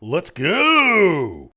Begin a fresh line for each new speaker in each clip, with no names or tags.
Let's go!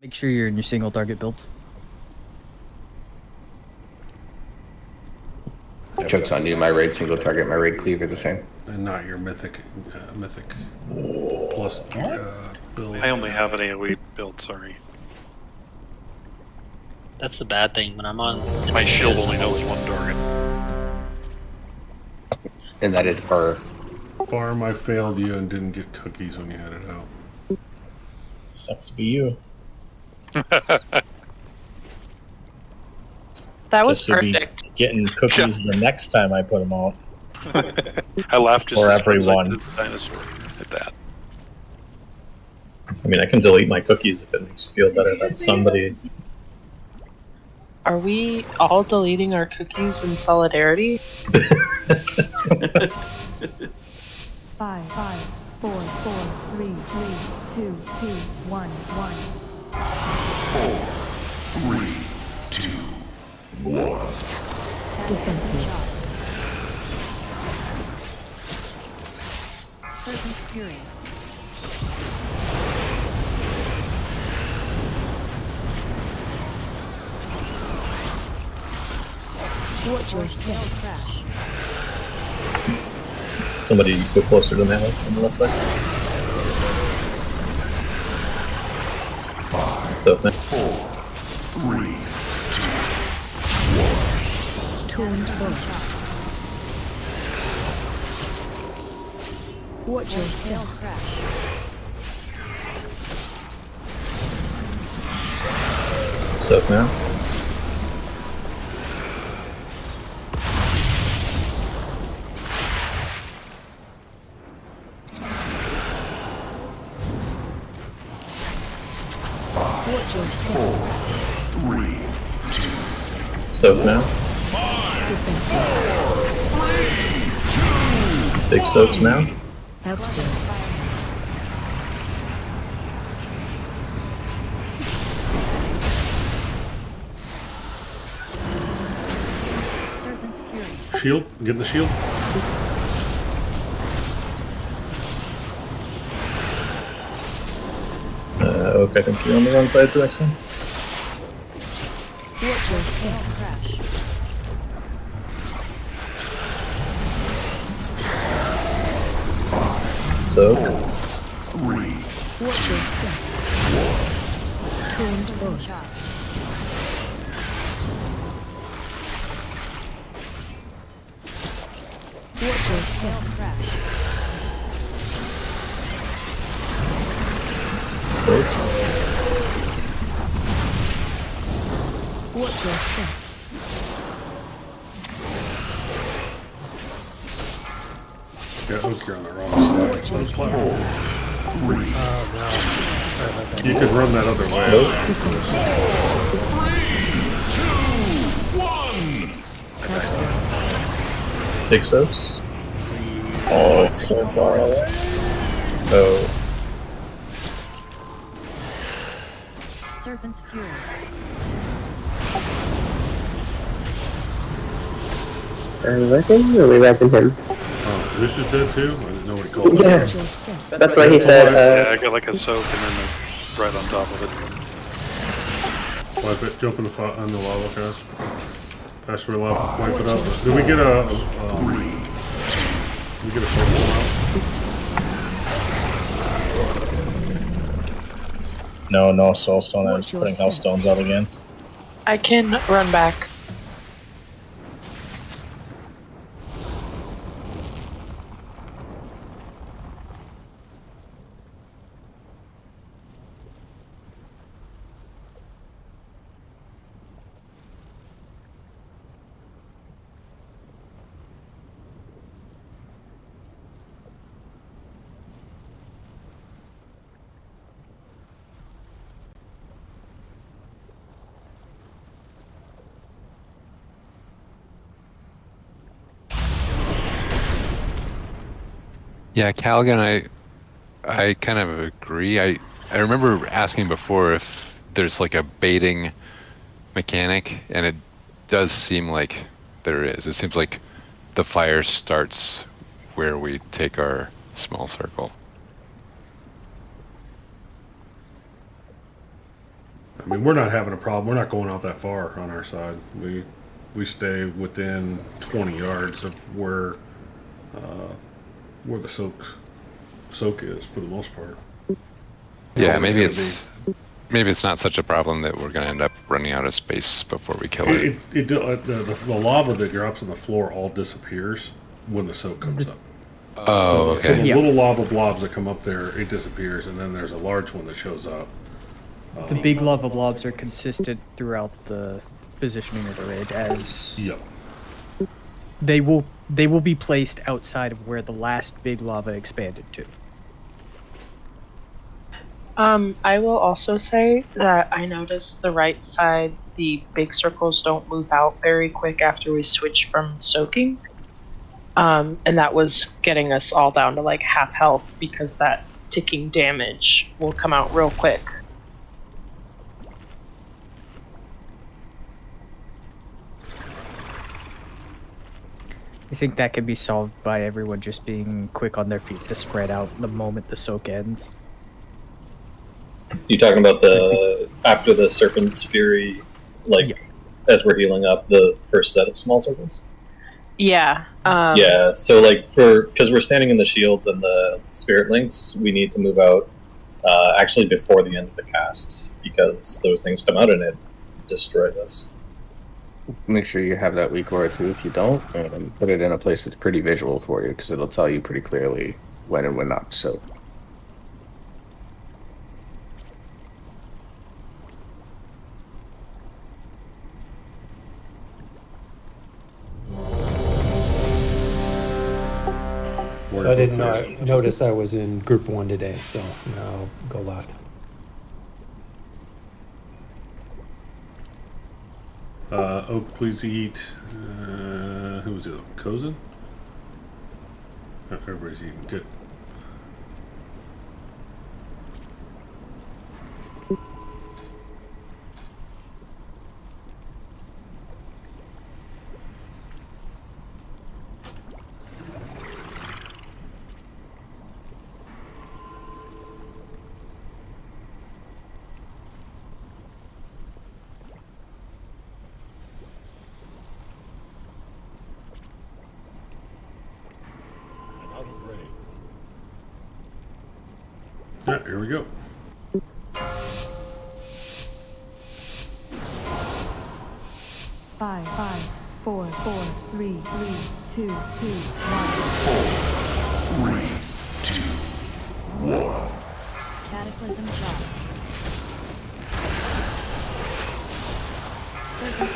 Make sure you're in your single target builds.
Joke's on you. My raid single target, my raid cleave are the same.
And not your mythic plus build.
I only have an AoE build, sorry.
That's the bad thing when I'm on.
My shield only knows one target.
And that is Burr.
Farm, I failed you and didn't get cookies when you had it out.
Sucks to be you.
That was
Guess you'll be
perfect.
getting cookies the next time I put them out.
I laughed just
For
as soon as I
everyone.
did the dinosaur at that.
I mean, I can delete my cookies if it makes you feel better that somebody...
Are we all deleting our cookies in solidarity?
5, 5, 4, 4, 3, 3, 2, 2, 1, 1.
4, 3, 2, 1.
Defensive. Serpent Fury. Watch your step. Crash.
Somebody go closer to that on the left side.
5,
So,
4, 3, 2, 1.
Torn burst. Watch your step. Crash.
soak now.
Watch your step.
4, 3, 2,
Soak now.
Defensive.
Big soaks now.
Absorb. Serpent's Fury.
Shield? Getting the shield?
Oak, I think you're on the wrong side for next time.
Watch your step. Crash.
Soak.
3,
Watch your step. Torn burst. Watch your step. Crash.
Soak.
Watch your step.
Yeah, Oak, you're on the wrong side. Those platform.
3,
You could run that other way.
Big soaks. Oh, it's so far away. Oh.
Serpent's Fury.
I think we resin him.
Oh, this is dead too? I didn't know what he called it.
Yeah,
Watch your step.
that's why he said,
Yeah, I got like a soak and then right on top of it.
Wipe it, jump in on the lava, guys. Pass for lava, wipe it up. Did we get a, did we get a soul out?
No soulstone. I was
Watch your
putting
step.
hellstones out again.
I can run back.
Yeah, Callaghan, I kind of agree. I remember asking before if there's like a baiting mechanic, and it does seem like there is. It seems like the fire starts where we take our small circle.
mean, we're not having a problem. We're not going out that far on our side. We stay within 20 yards of where the soak is for the most part.
Yeah,
Always
maybe
gonna
it's not such a problem that we're gonna end up running out of space before we kill it.
The lava that drops on the floor all disappears when the soak comes up.
Oh,
So
okay.
the little lava blobs that come up there, it disappears, and then there's a large one that shows up.
The big lava blobs are consistent throughout the positioning of the raid, as
Yep.
they will be placed outside of where the last big lava expanded to.
I will also say that I noticed the right side, the big circles don't move out very quick after we switch from soaking. And that was getting us all down to like half health because that ticking damage will come out real quick.
I think that can be solved by everyone just being quick on their feet to spread out the moment the soak ends.
You talking about the after the Serpent's Fury, like
Yeah.
as we're healing up the first set of small circles?
Yeah.
Yeah. So like because we're standing in the shields and the spirit links, we need to move out actually before the end of the cast because those things come out and it destroys us.
Make sure you have that weak aura too. If you don't, put it in a place that's pretty visual for you, because it'll tell you pretty clearly when and when not to soak.
So I didn't notice I was in group 1 today, so now I'll go left.
Oak, please eat. Who was it? Kozin? Everybody's eating. Good. All right, here we go.
Five, 4, 3, 2, 2, 1.
3, 2, 1.
Cataclysm drop.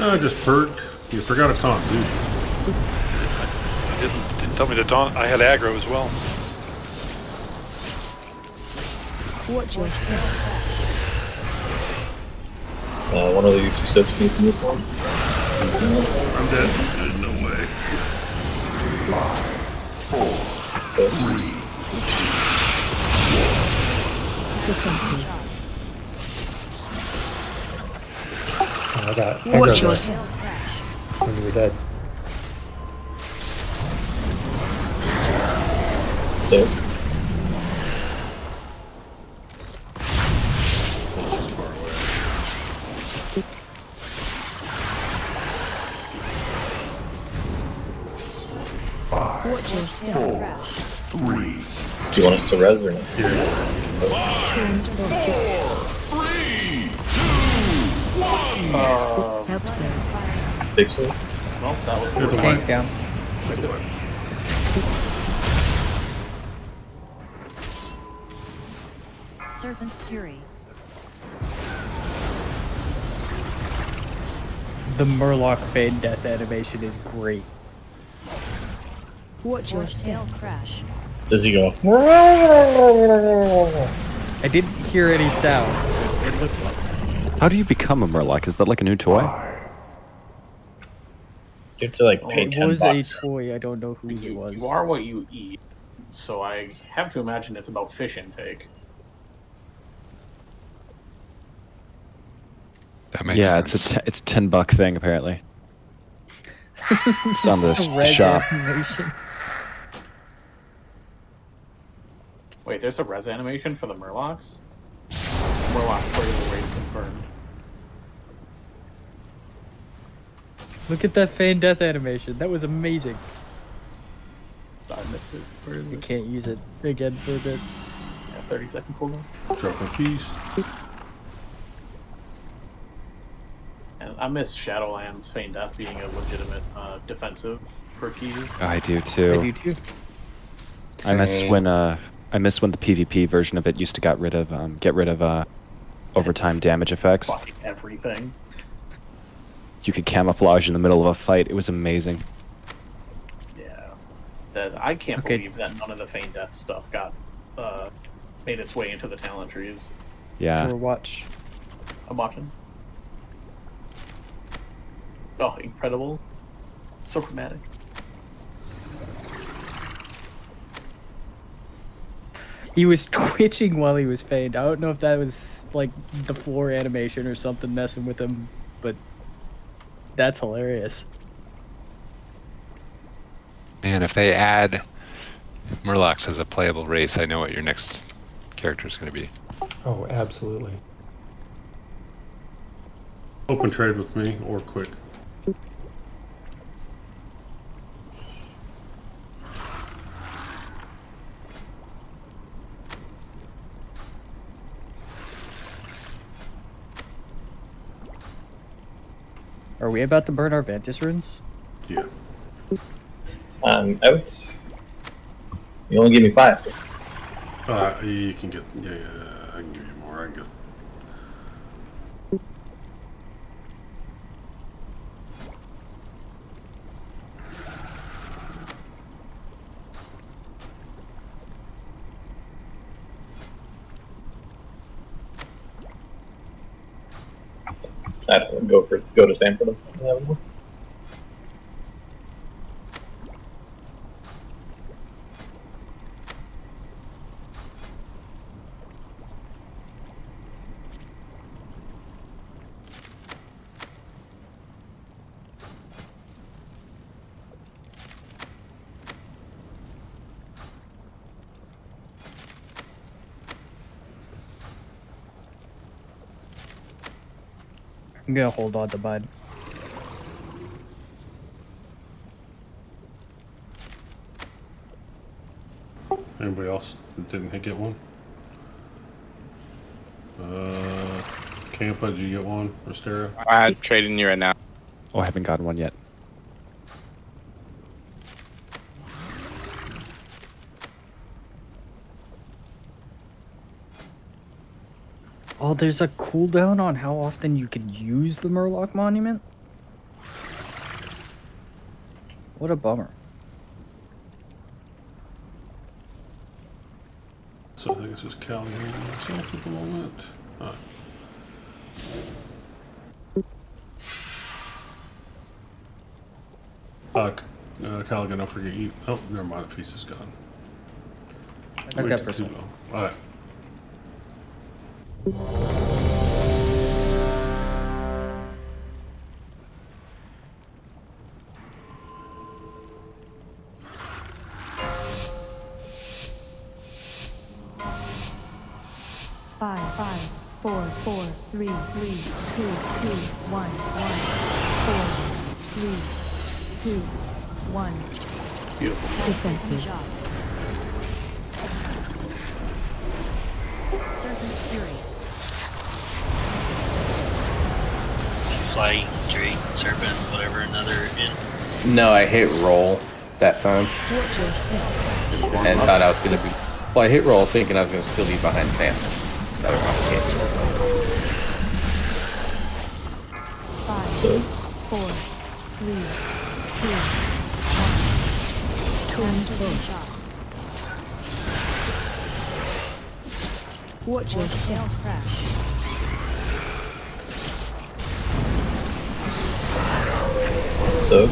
I just perked. You forgot a taunt, dude.
Didn't tell me to taunt. I had aggro as well.
Watch your step.
One of the two subs needs to move forward.
I'm dead. There's no way.
5, 4,
So
3, 2,
Defensive.
I got
Watch your
that
step.
when you were dead.
so
Watch your step.
3,
do you want us to res or not?
Help sir.
Think so?
It's a
Tank
wipe.
down.
It's a wipe.
Serpent's Fury.
The Murloc Fade death animation is great.
Watch your step. Crash.
Does he go?
I didn't hear any sound. It looked like
How do you become a Murloc? Is that like a new toy?
You have to like pay
it
10
was
bucks.
a toy. I don't know whose it
You,
was.
you are what you eat, so I have to imagine it's about fish intake.
That makes
Yeah,
sense.
it's $10 thing apparently. It's on the
Res
shop.
animation.
Wait, there's a res animation for the Murlocs? Murloc player race confirmed.
Look at that feigned death animation. That was amazing.
I missed it. Where is
You
it?
can't use it again for a bit.
Yeah, 30-second cooldown.
Drop my feast.
And I miss Shadowlands Feign Death being a legitimate defensive for keys.
I do too.
I do too.
I miss when the PvP version of it used to get rid of overtime damage effects.
Fucking everything.
You could camouflage in the middle of a fight. It was amazing.
Yeah. That I can't
Okay.
believe that none of the Feign Death stuff got made its way into the talent trees.
Yeah.
Watch.
I'm watching. Oh, incredible. So dramatic.
He was twitching while he was feigned. I don't know if that was like the floor animation or something messing with him, but that's hilarious.
Man, if they add Murlocs as a playable race, I know what your next character is going to be.
Oh, absolutely.
Open trade with me or quick.
Are we about to burn our Vantis runes?
Yeah.
I'm out. You only give me 5, so.
You can get. Yeah, I can give you more. I can get.
I don't know, go to Sam for them.
I'm gonna hold on to mine.
Anybody else that didn't get one? Campa, did you get one? Rostera?
I'm trading you right now.
Oh, I haven't gotten one yet.
Oh, there's a cooldown on how often you can use the Murloc Monument? What a bummer.
So I think it's just calculating myself at the moment. Alright. Callaghan, don't forget you. Oh, never mind. The feast is gone.
I got percent.
Alright.
Five, 4, 4, 3, 3, 2, 2, 1, 1, 4, 3, 2, 1.
Beautiful.
Defensive.
Serpent Fury. Flying, tree, serpent, whatever, another in.
No, I hit roll that time.
Watch your step.
And thought I was going to be... Well, I hit roll thinking I was going to still be behind Sam. That was not the case.
5,
So.
4, 3, 2, 1. Turn close. Watch your step. Crash.
So.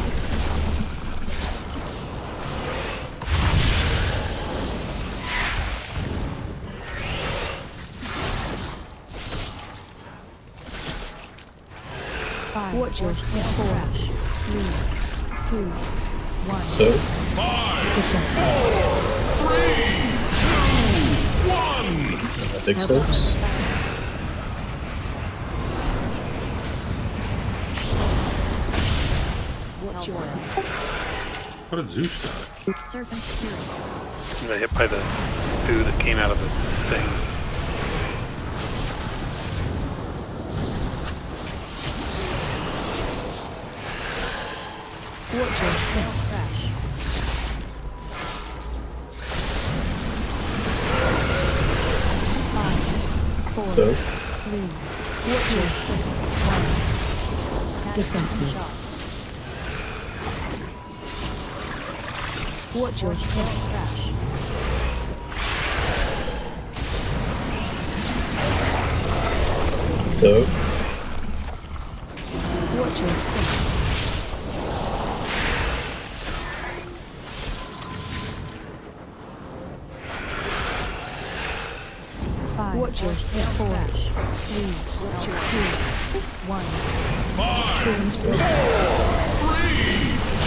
Watch your step. 4, 3, 2, 1.
So.
Defensive.
4, 3, 2, 1.
I think so.
How did Zeus die?
Serpent's Fury.
Got hit by the goo that came out of the thing.
Watch your step. Crash.
So,
3. Watch your step. 1. Defensive. Watch your step. Crash.
so,
Watch your step. Watch your step. 4. 3. 2. 1.
3,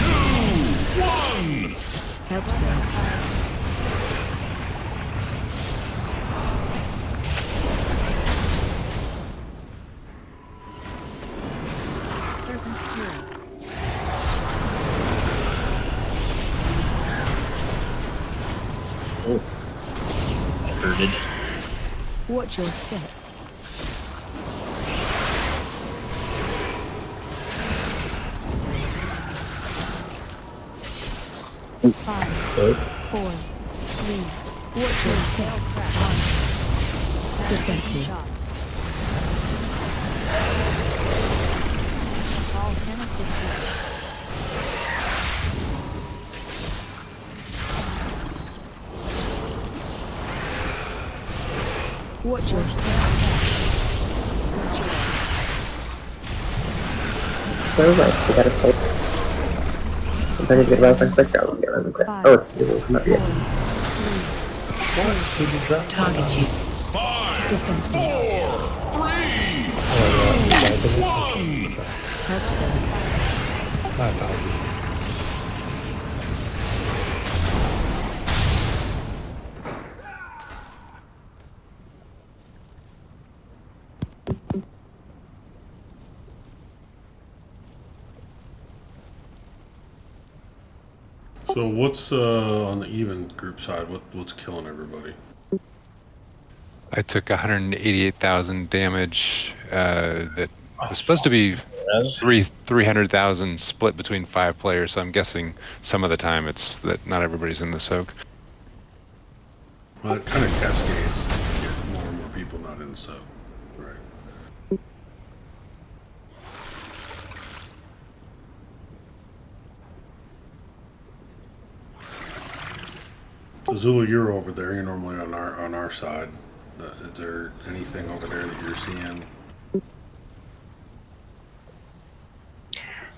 2, 1.
Help sir. Serpent's Fury.
oh, I heard it.
Watch your step.
So,
4. 3. Watch your step. 1. Defensive. All cannot display. Watch your step.
So right, we got a soul. Sometimes you get resin quick, I won't get resin quick. Oh, it's it will come up here.
Did you drop?
Target you.
5,
Defensive.
4, 3,
Help sir.
My apologies.
So what's on the even group side? What's killing everybody?
I took 188,000 damage. That was supposed to be 300,000 split between 5 players. So I'm guessing some of the time it's that not everybody's in the soak.
Well, it kind of cascades. You get more and more people not in the soak, right? Zulu, you're over there. You're normally on our side. Is there anything over there that you're seeing?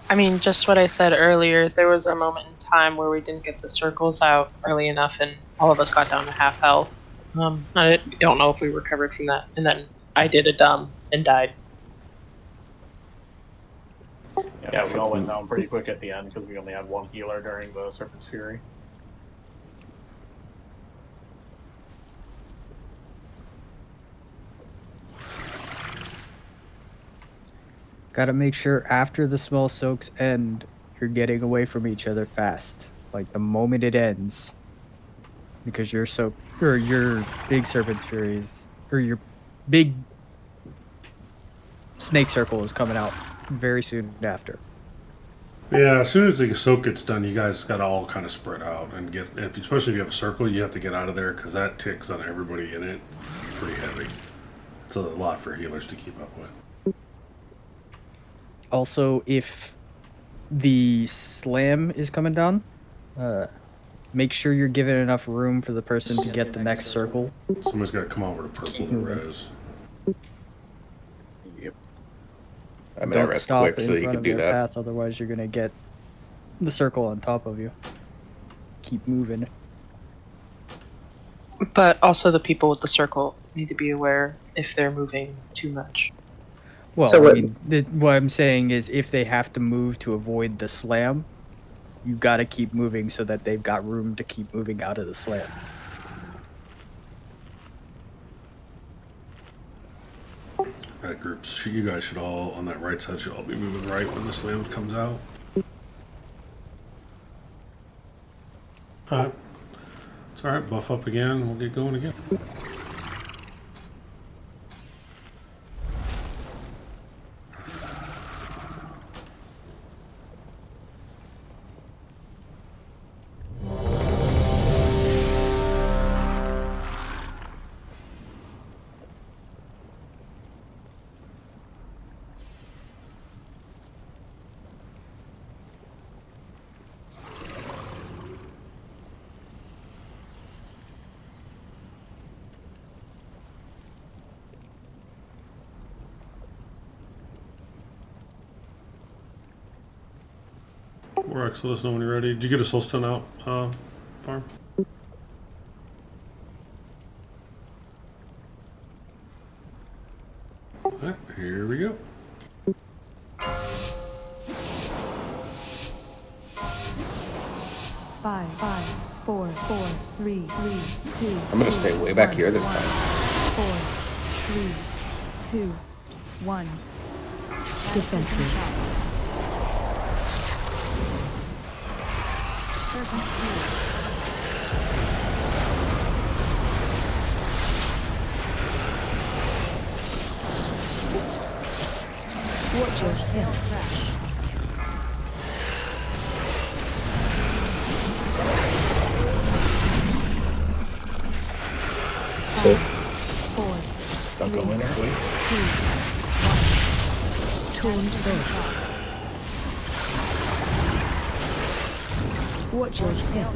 I mean, just what I said earlier, there was a moment in time where we didn't get the circles out early enough and all of us got down to half health. I don't know if we recovered from that. And then I did a dumb and died.
Yeah, we all went down pretty quick at the end because we only had one healer during the Serpent's Fury.
Gotta make sure after the small soaks end, you're getting away from each other fast. Like the moment it ends. Because your soak or your big serpent's fury is, or your big snake circle is coming out very soon after.
Yeah, as soon as the soak gets done, you guys got to all kind of spread out and get. Especially if you have a circle, you have to get out of there because that ticks on everybody in it pretty heavy. It's a lot for healers to keep up with.
Also, if the slam is coming down, make sure you're giving enough room for the person to get the next circle.
Somebody's got to come over to purple to res.
Yep. I mean, I
Don't
rest
stop
quick
in
so you
front
can
of
do
their
that.
path, otherwise you're gonna get the circle on top of you. Keep moving.
But also the people with the circle need to be aware if they're moving too much.
Well,
So
I
what-
mean, what I'm saying is if they have to move to avoid the slam, you gotta keep moving so that they've got room to keep moving out of the slam.
That groups, you guys should all on that right side should all be moving right when the slam comes out. Alright. It's alright, buff up again, we'll get going again. Rex, let us know when you're ready. Did you get a soul stone out, Farm? Alright, here we go.
Five, 4, 4, 3, 3, 2.
I'm gonna stay way back here this time.
4, 3, 2, 1.
Defensive. Watch your step.
So,
4,
Don't go in there.
2, 1. Taunt burst. Watch your step.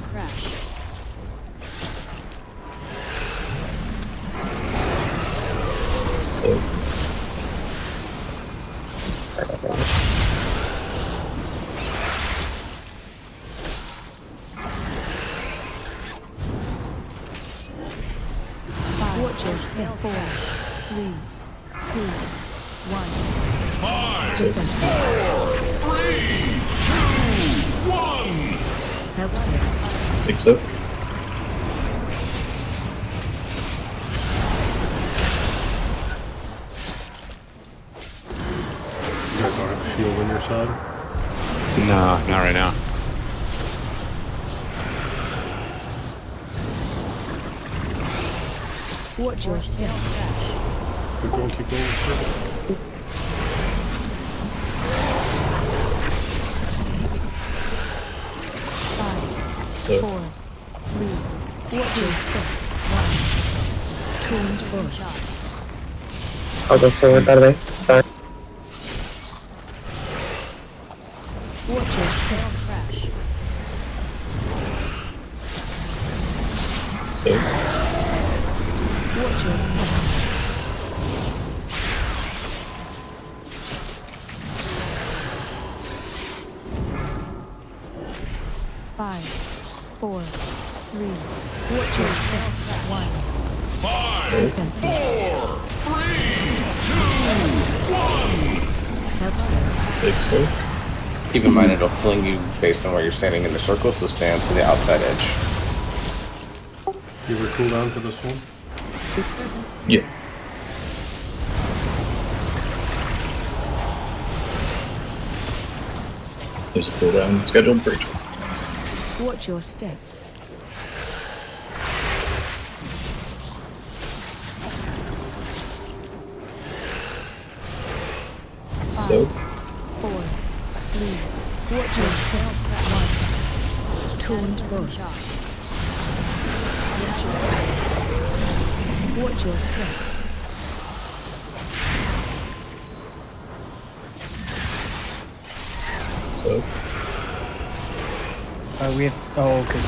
so.
Watch your step.
4, 3, 2, 1.
5,
Defensive.
4, 3, 2, 1.
Helps you.
Think so?
You guys don't have a shield on your side?
No, not right now.
Watch your step.
Keep going, keep going.
So,
4, 3. Watch your step. 1. Taunt burst.
I'll go forward, by the way. It's fine.
Watch your step.
so.
Watch your step.
Five, 4, 3,
Watch your step.
1.
5,
Defensive.
4, 3, 2, 1.
Helps you.
Think so?
Keep in mind it'll fling you based on where you're standing in the circle, so stand to the outside edge.
Give her a cooldown for this one.
Yeah. There's a cooldown scheduled for each one.
Watch your step.
So,
4, 3. Watch your step. 1. Taunt burst. Watch your step.
so.
We have. Oh, because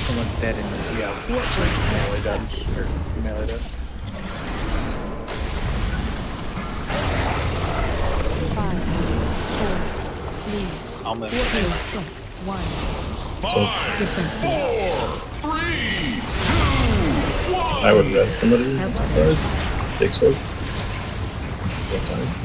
someone's dead in the. Yeah.
Watch your step.
Melee done. Or melee done.
5, 4, 3,
I'll move.
Watch your step.
1.
5,
Defensive.
4, 3, 2, 1.
I would res somebody
Helps.
outside. Think so? What time?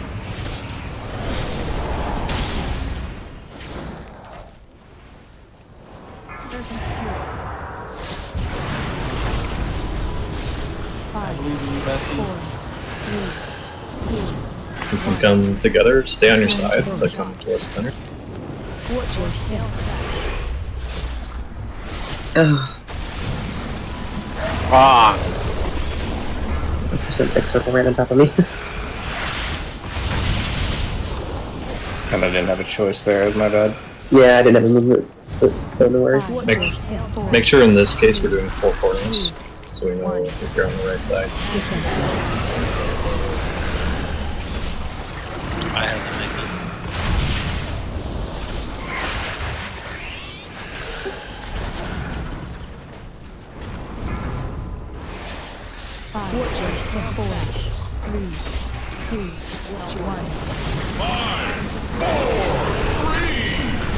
You can come together, stay on your sides, but come towards the center.
Watch your step.
Ugh.
Ah!
There's a big circle right on top of me.
Kind of didn't have a choice there. Is my bad.
Yeah, I didn't have a move moves. Oops, so no worries.
Make sure in this case we're doing 4 corners, so we know if you're on the right side.
I have to make it.
Watch your step. 4, 3, 2, 1.
5, 4, 3,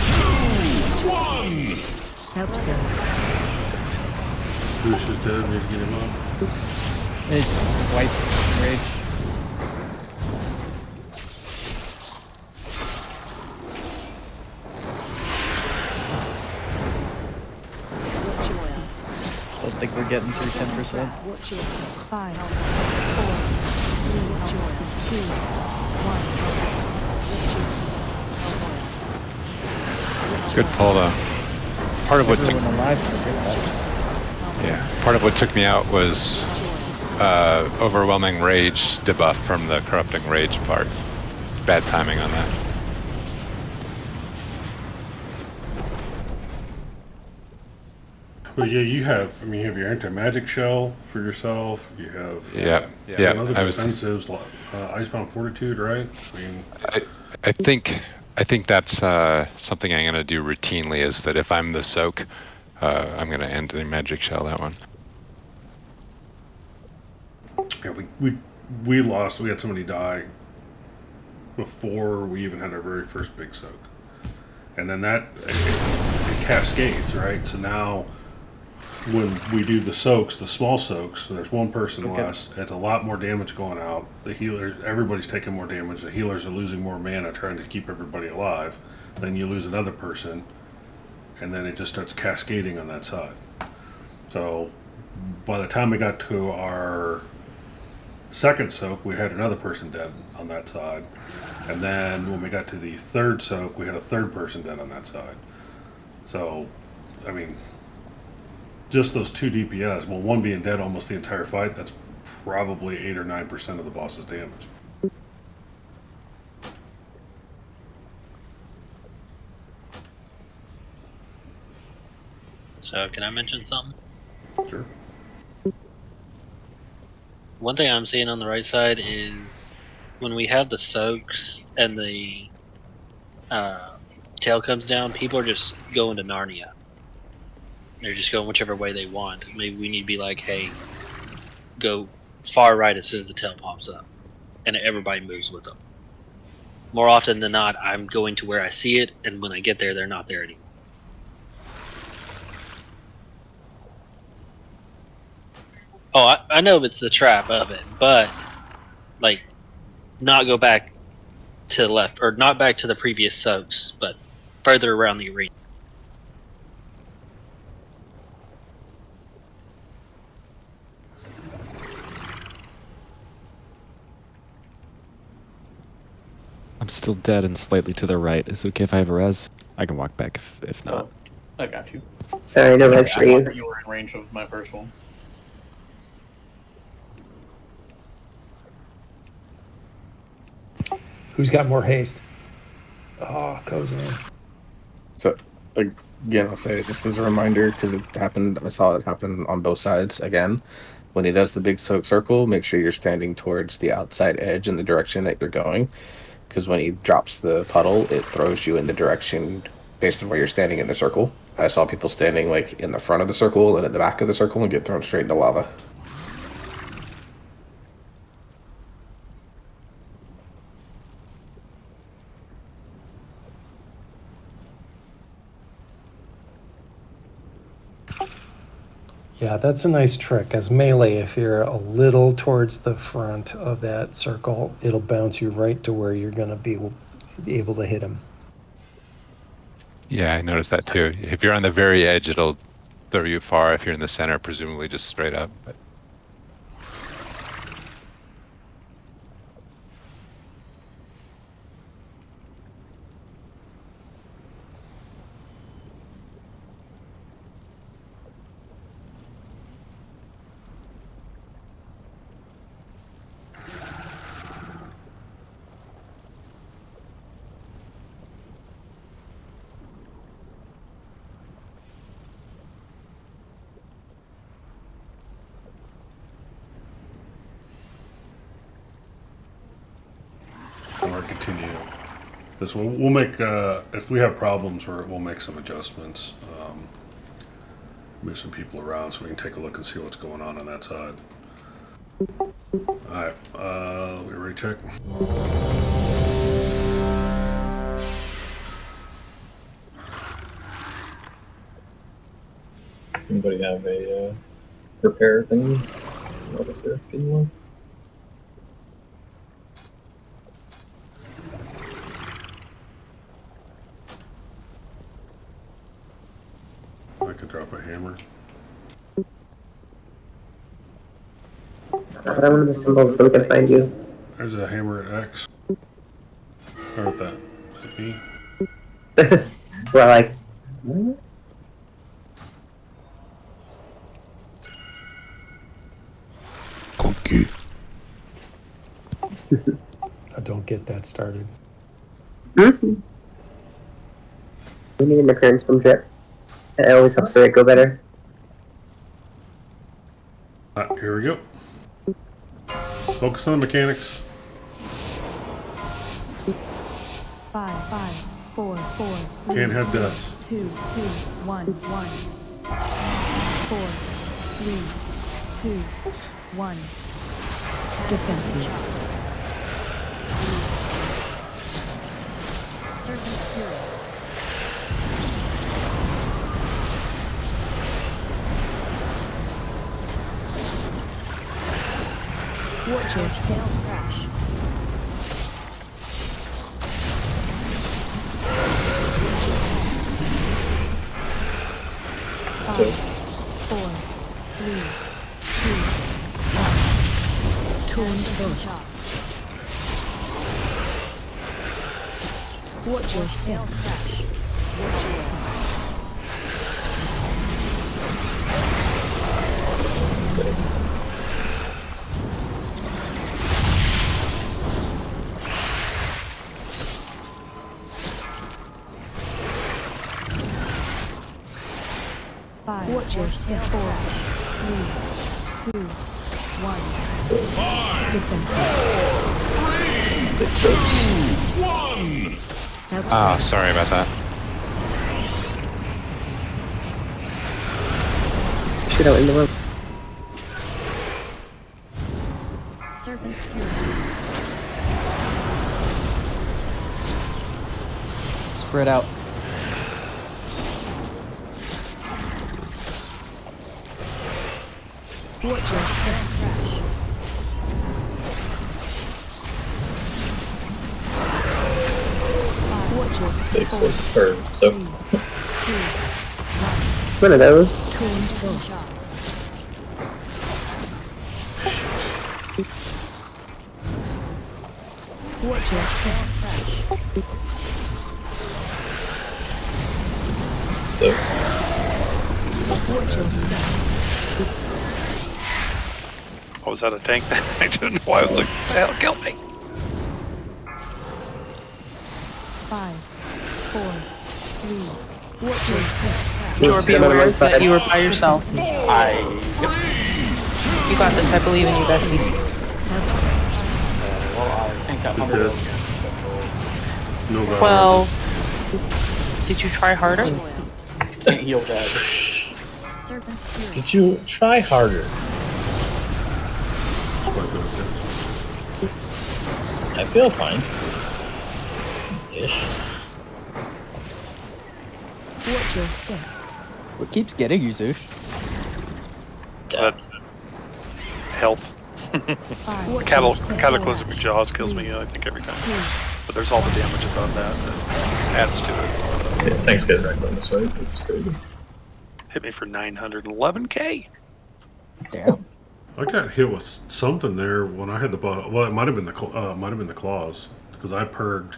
2, 1.
Help, sir.
Bruce is dead. We need to get him up.
It's white rage. Don't think we're getting through 10%.
5, 4, 3, 2, 1.
Good pull though. Part of what took
Everyone alive took it.
part of what took me out was overwhelming rage debuff from the corrupting rage part. Bad timing on that.
But yeah, you have. I mean, you have your anti-magic shell for yourself. You have.
Yeah.
Other
I was.
defensives, Icebound Fortitude, right? I mean.
I think that's something I'm gonna do routinely. Is that if I'm the soak, I'm gonna end the magic shell that one.
Yeah, we lost. We had somebody die before we even had our very first big soak, and then that it cascades, right? So now when we do the soaks, the small soaks, there's one person less. It's a lot more damage going out. The healers, everybody's taking more damage. The healers are losing more mana trying to keep everybody alive. Then you lose another person, and then it just starts cascading on that side. So by the time we got to our second soak, we had another person dead on that side. And then when we got to the third soak, we had a third person dead on that side. So, I mean, just those 2 DPS, well, one being dead almost the entire fight, that's probably 8 or 9% of the boss's damage.
So, can I mention something?
Sure.
One thing I'm seeing on the right side is when we have the soaks and the tail comes down, people are just going to Narnia. They're just going whichever way they want. Maybe we need to be like, hey, go far right as soon as the tail pops up. And everybody moves with them. More often than not, I'm going to where I see it, and when I get there, they're not there anymore. Oh, I know it's the trap of it, but, like, not go back to the left, or not back to the previous soaks, but further around the arena.
I'm still dead and slightly to the right. Is it okay if I have a res? I can walk back if not.
I got you.
Sorry, no res for you.
You were in range of my first one.
Who's got more haste? Oh, Kozan.
So, again, I'll say it just as a reminder, because it happened, I saw it happen on both sides again. When he does the big soak circle, make sure you're standing towards the outside edge in the direction that you're going. Because when he drops the puddle, it throws you in the direction based on where you're standing in the circle. I saw people standing like in the front of the circle and at the back of the circle and get thrown straight into lava.
Yeah, that's a nice trick. As melee, if you're a little towards the front of that circle, it'll bounce you right to where you're going to be able to hit him.
Yeah, I noticed that too. If you're on the very edge, it'll throw you far. If you're in the center, presumably just straight up. But
or continue. This we'll make if we have problems, we'll make some adjustments. Move some people around so we can take a look and see what's going on that side. All right, we ready to check?
Anybody have a repair thing? What is there? One?
I could drop a hammer.
I want the symbols so we can find you.
There's a hammer at X. How about that? Is it me?
Well, like. What?
Cookie.
Don't get that started.
We need an occurrence from drip. It always helps the rate go better.
Here we go. Focus on the mechanics.
5, 4, 4.
Can't have deaths.
2, 2, 1, 1. 4, 3, 2, 1.
Defensive.
Serpent Fury.
Watch your step.
Crash.
So
4, 3, 2, 1.
Torn force. Watch your step.
Crash.
Watch your step.
4, 3, 2, 1.
so
Defensive.
big soaps.
1.
Ah, sorry about that.
Shoot out in the room.
Serpent Fury.
Spread out.
Watch your step.
Crash.
Watch your step.
Big soap. Or soap.
One of those.
Torn force. Watch your step.
So
Watch your step.
Oh, was that a tank? I didn't know why. I was like, what the hell, kill me.
5, 4, 3.
Watch your step.
Or be
Another
aware
one side.
that you were by yourself.
You
You got this. I believe in you, Bessie.
well, I think I'm
He's dead. No valor.
Well, did you try harder?
can't heal dead.
Serpent Fury.
did you try harder? I feel fine. Ish.
Watch your step.
What keeps getting you, Zeus?
But health.
5,
Cataclysmic Jaws kills me, I think, every time. But there's all the damage above that adds to it.
Yeah, tanks get wrecked on this way. It's crazy.
Hit me for 911k.
Damn.
I got hit with something there when I had the well, it might have been the claws because I purged,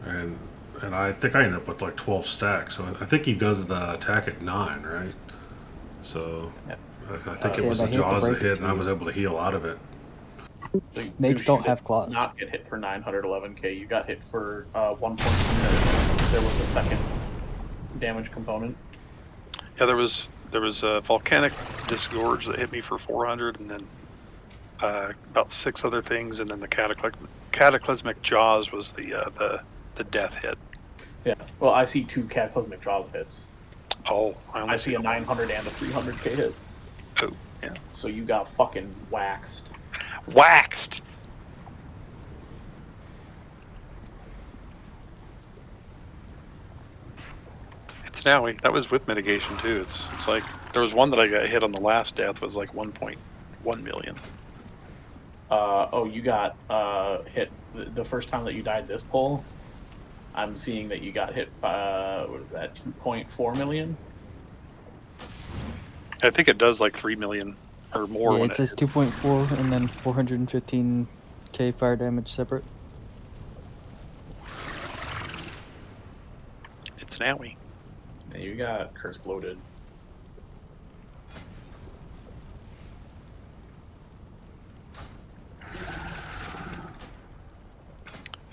and I think I ended up with like 12 stacks. So I think he does the attack at 9, right? So
Yep.
I think it
Yeah,
was
they
the
hate to
jaws that
break it
hit,
to
and I
you.
was able to heal out of it.
Snakes don't have claws.
Not get hit for 911k. You got hit for 1.2. There was a second damage component.
Yeah, there was a volcanic disgorge that hit me for 400, and then about 6 other things, and then the cataclysmic Cataclysmic Jaws was the death hit.
Yeah. Well, I see 2 Cataclysmic Jaws hits.
Oh,
I see a 900 and a 300k hit.
Oh, yeah.
So you got fucking waxed.
Waxed. It's now that was with mitigation too. It's like there was one that I got hit on the last death was like 1.1 million.
Oh, you got hit the first time that you died this pull. I'm seeing that you got hit by what is that? 2.4 million.
I think it does like 3 million or more.
Yeah,
when
it says 2.4 and then 415k fire damage separate.
It's Nowy.
Yeah, you got curse bloated.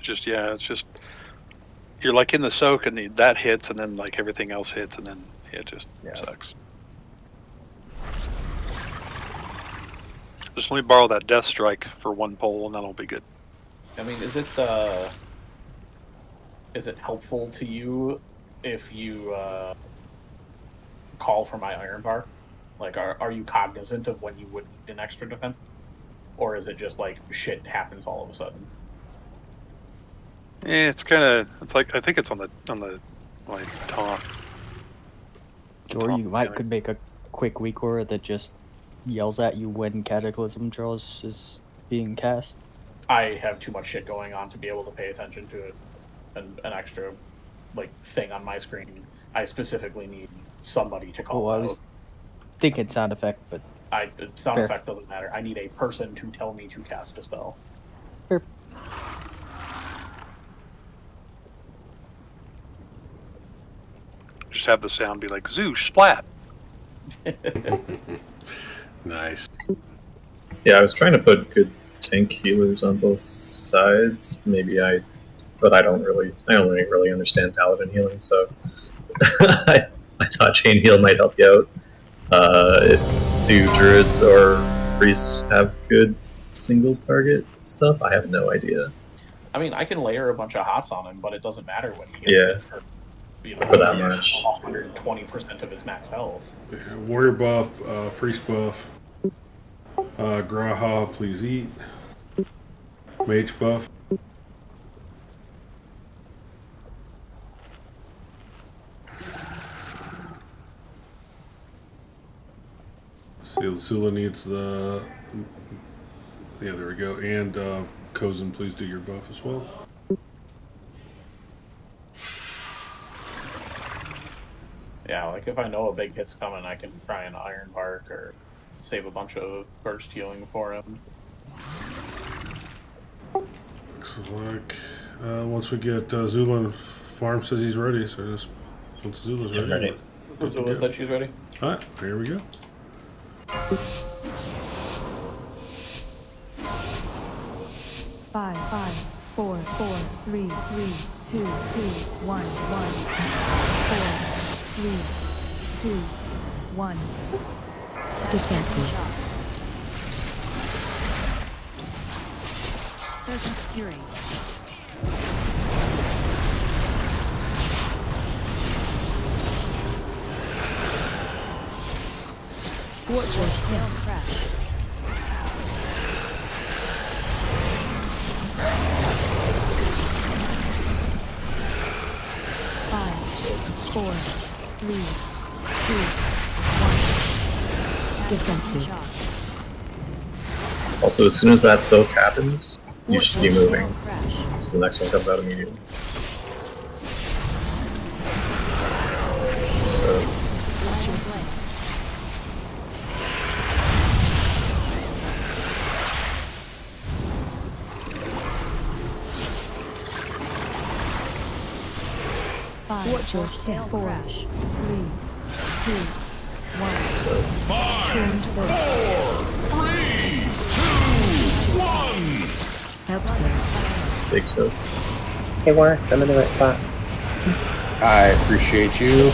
It's just you're like in the soak and that hits and then like everything else hits and then it just sucks. Just let me borrow that death strike for 1 pole and that'll be good.
I mean, is it helpful to you if you call for my iron bar? Like, are you cognizant of when you would need an extra defense, or is it just like shit happens all of a sudden?
It's kind of like I think it's on the like top.
Or you could make a quick weak aura that just yells at you when Cataclysm Jaws is being cast.
I have too much shit going on to be able to pay attention to it, and an extra like thing on my screen. I specifically need somebody to call
I
out.
was thinking sound effect, but
sound
fair.
effect doesn't matter. I need a person to tell me to cast a spell.
Fair.
Just have the sound be like Zoosh splat.
Nice.
Yeah, I was trying to put good tank healers on both sides. But I don't really understand paladin healing, so I thought chain heal might help you out. Do druids or priests have good single target stuff? I have no idea.
I mean, I can layer a bunch of hots on him, but it doesn't matter when he gets hit for
that much.
120% of his max health.
Yeah, warrior buff, priest buff, Graha, please eat. Mage buff. Sula needs the. Yeah, there we go. And Kozin, please do your buff as well.
Yeah, like if I know a big hit's coming, I can try an Iron Bark or save a bunch of burst healing for him.
Looks like once we get Zula, Farm says he's ready, so just once Zula's ready.
Zula said she's ready.
Alright, here we go.
Five, 4, 3, 3, 2, 2, 1, 1. 4, 3, 2, 1.
Defensive.
Serpent Fury.
Watch your step.
Crash. Five, 4, 3, 2, 1.
Defensive.
Also, as soon as that soak happens, you should be moving, because the next one comes out immediately. So,
Watch your step.
4, 3, 2, 1.
so
5, 4, 3, 2, 1.
Help sir.
big soak.
Hey, Warx, I'm in the right spot.
I appreciate you.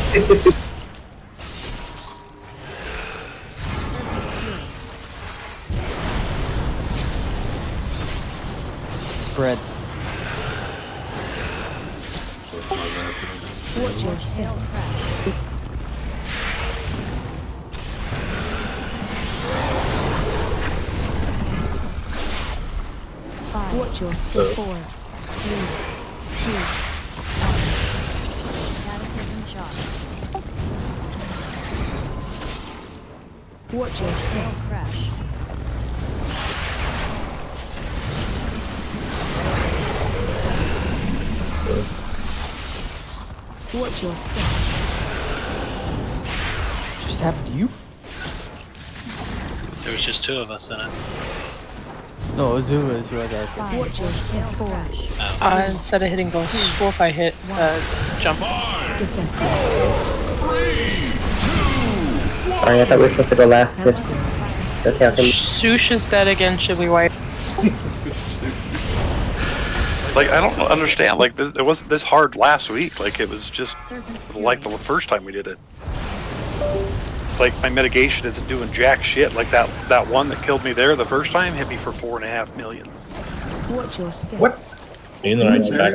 spread.
Watch your step. Watch your step. 4, 3, 2, 1. Cataclysm shot. Watch your step. Crash.
So
Watch your step.
Just happened to you?
There was just 2 of us in it.
No, it was who I was asking.
Watch your step. 4.
Instead of hitting both wolf, I hit jump.
Defensive.
Sorry, I thought we were supposed to go left. Oops. Okay, okay.
Sush is dead again. Should we wipe?
Like, I don't understand. Like, it wasn't this hard last week. Like, it was just like the first time we did it. It's like my mitigation isn't doing jack shit. Like that one that killed me there the first time hit me for 4.5 million.
Watch your step.
What?
In the right spec.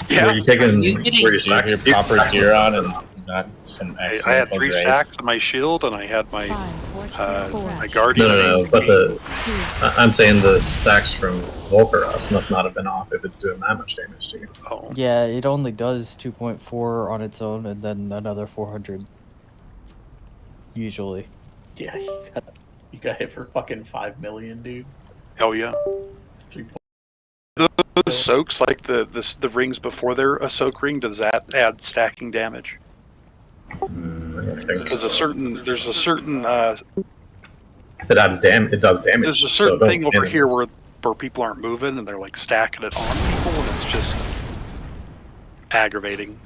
Yeah.
Were you taking were you stacking your proper gear on and not some
I
accidental
had 3
grace?
stacks of my shield and I had my my guardian.
No, but I'm saying the stacks from Volcaros must not have been off if it's doing that much damage to you.
Oh.
Yeah, it only does 2.4 on its own, and then another 400. Usually.
Yeah, you got hit for fucking 5 million, dude.
Oh yeah.
It's 3.
Those soaks, like the rings before they're a soak ring, does that add stacking damage? There's a certain
It adds it does damage.
There's a certain thing over here where people aren't moving and they're like stacking it on people, and it's just aggravating.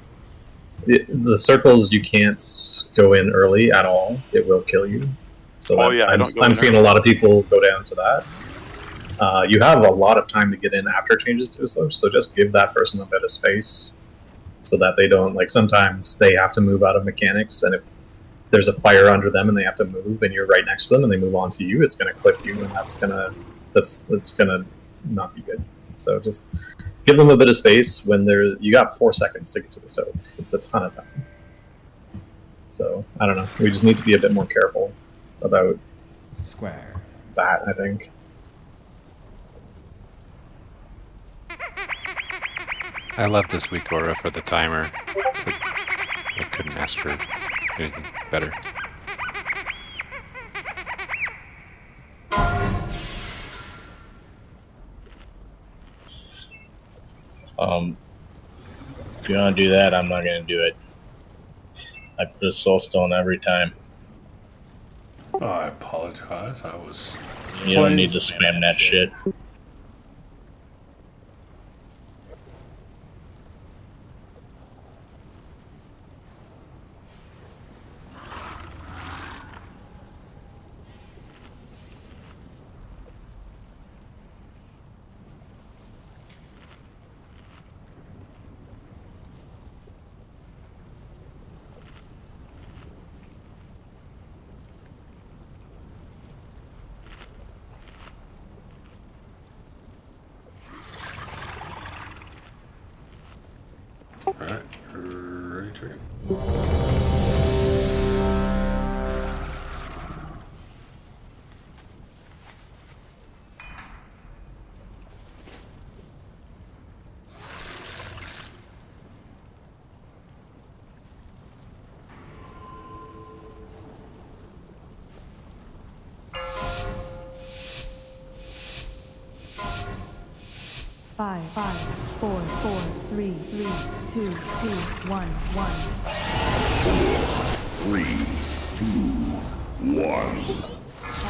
The circles you can't go in early at all. It will kill you. So I'm seeing a lot of people go down to that. You have a lot of time to get in after changes to soaks, so just give that person a bit of space so that they don't, like, sometimes they have to move out of mechanics, and if there's a fire under them and they have to move and you're right next to them and they move on to you, it's going to clip you, and that's gonna not be good. So just give them a bit of space when you got 4 seconds to get to the soak. It's a ton of time. So I don't know. We just need to be a bit more careful about that, I think.
I love this week, Aura, for the timer. So I couldn't ask for anything better.
If you want to do that, I'm not going to do it. I put a soul stone every time.
Oh, I apologize. I was.
You don't need to spam that shit.
Alright, ready to go.
Five, 4, 4, 3, 3, 2, 2, 1, 1.
3, 2, 1.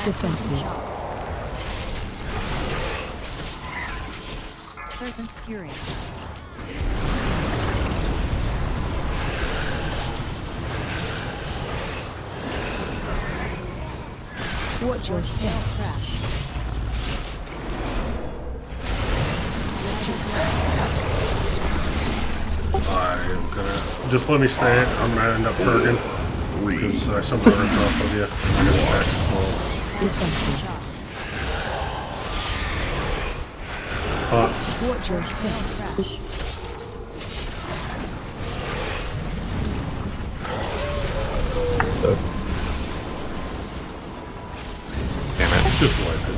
Defensive.
Serpent's Fury.
Watch your step.
Crash.
I'm gonna just let me stay. I'm gonna end up purging because I somehow ripped off of you. I got stacks as well.
Defensive. Watch your step.
So,
Damn it.
Just wipe it.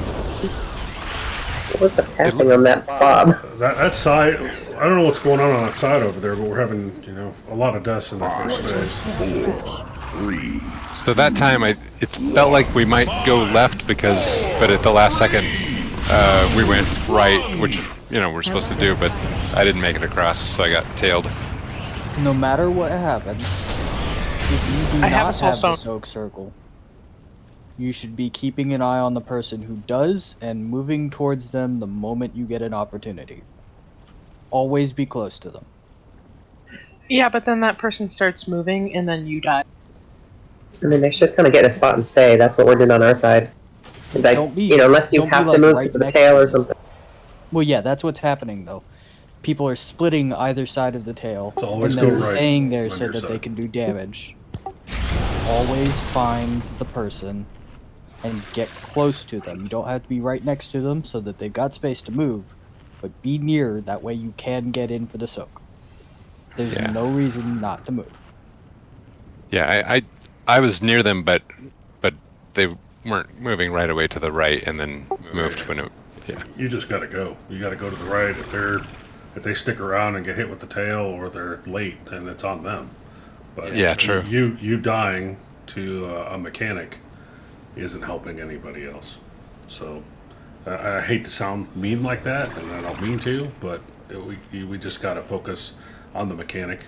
What was the tapping on that fob?
That side, I don't know what's going on that side over there, but we're having, a lot of deaths in the first phase.
4, 3.
So that time, it felt like we might go left but at the last second, we went right, which we're supposed to do, but I didn't make it across, so I got tailed.
No matter what happens, if you do not have the soak circle, you should be keeping an eye on the person who does and moving towards them the moment you get an opportunity. Always be close to them.
Yeah, but then that person starts moving and then you die.
I mean, they should kind of get in a spot and stay. That's what we're doing on our side. Like, unless you have to move because of the tail or something.
Well, yeah, that's what's happening, though. People are splitting either side of the tail, and
then
staying there so that they can do damage. Always find the person and get close to them. You don't have to be right next to them so that they've got space to move, but be near, that way you can get in for the soak. There's no reason not to move.
Yeah, I was near them, but they weren't moving right away to the right, and then moved when it. Yeah.
You just gotta go. You gotta go to the right. If they stick around and get hit with the tail, or they're late, then it's on them. But
yeah, true.
You dying to a mechanic isn't helping anybody else. So I hate to sound mean like that, and I don't mean to, but we just gotta focus on the mechanic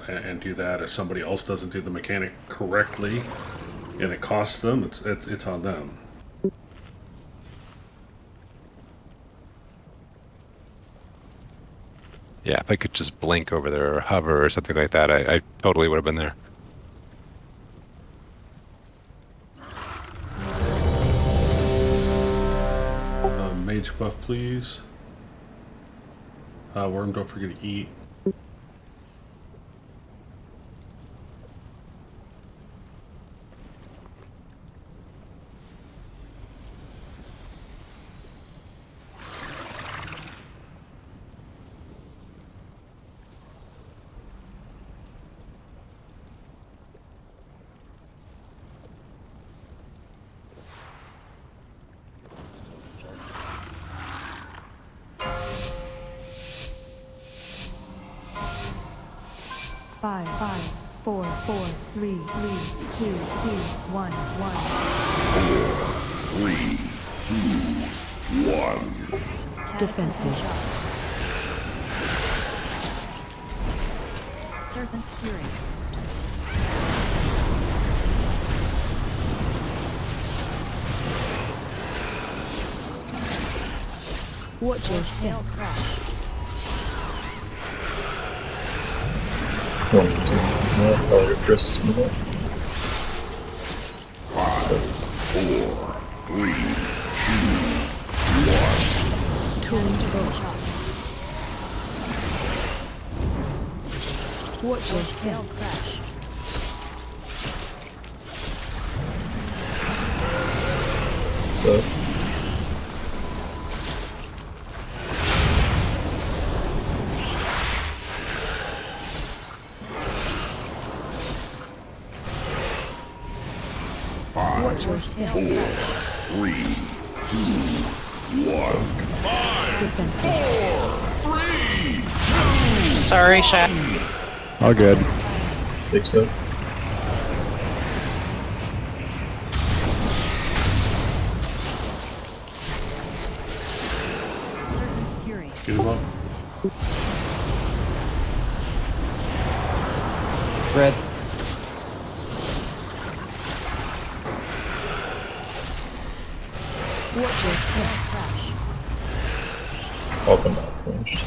and do that. If somebody else doesn't do the mechanic correctly, and it costs them, it's on them.
Yeah, if I could just blink over there or hover or something like that, I totally would have been there.
Mage buff, please. Worm, don't forget to eat.
Five, 4, 4, 3, 3, 2, 2, 1, 1.
4, 3, 2, 1.
Defensive.
Serpent's Fury.
Watch your step.
Chris.
5, 4, 3, 2, 1.
Tuned burst. Watch your step.
So.
Watch your step.
4, 3, 2, 1.
Defensive.
4, 3, 2.
Sorry, Shaq.
All good.
Think so.
Serpent's Fury.
Get him up.
Spread.
Watch your step.
Welcome up, ranged.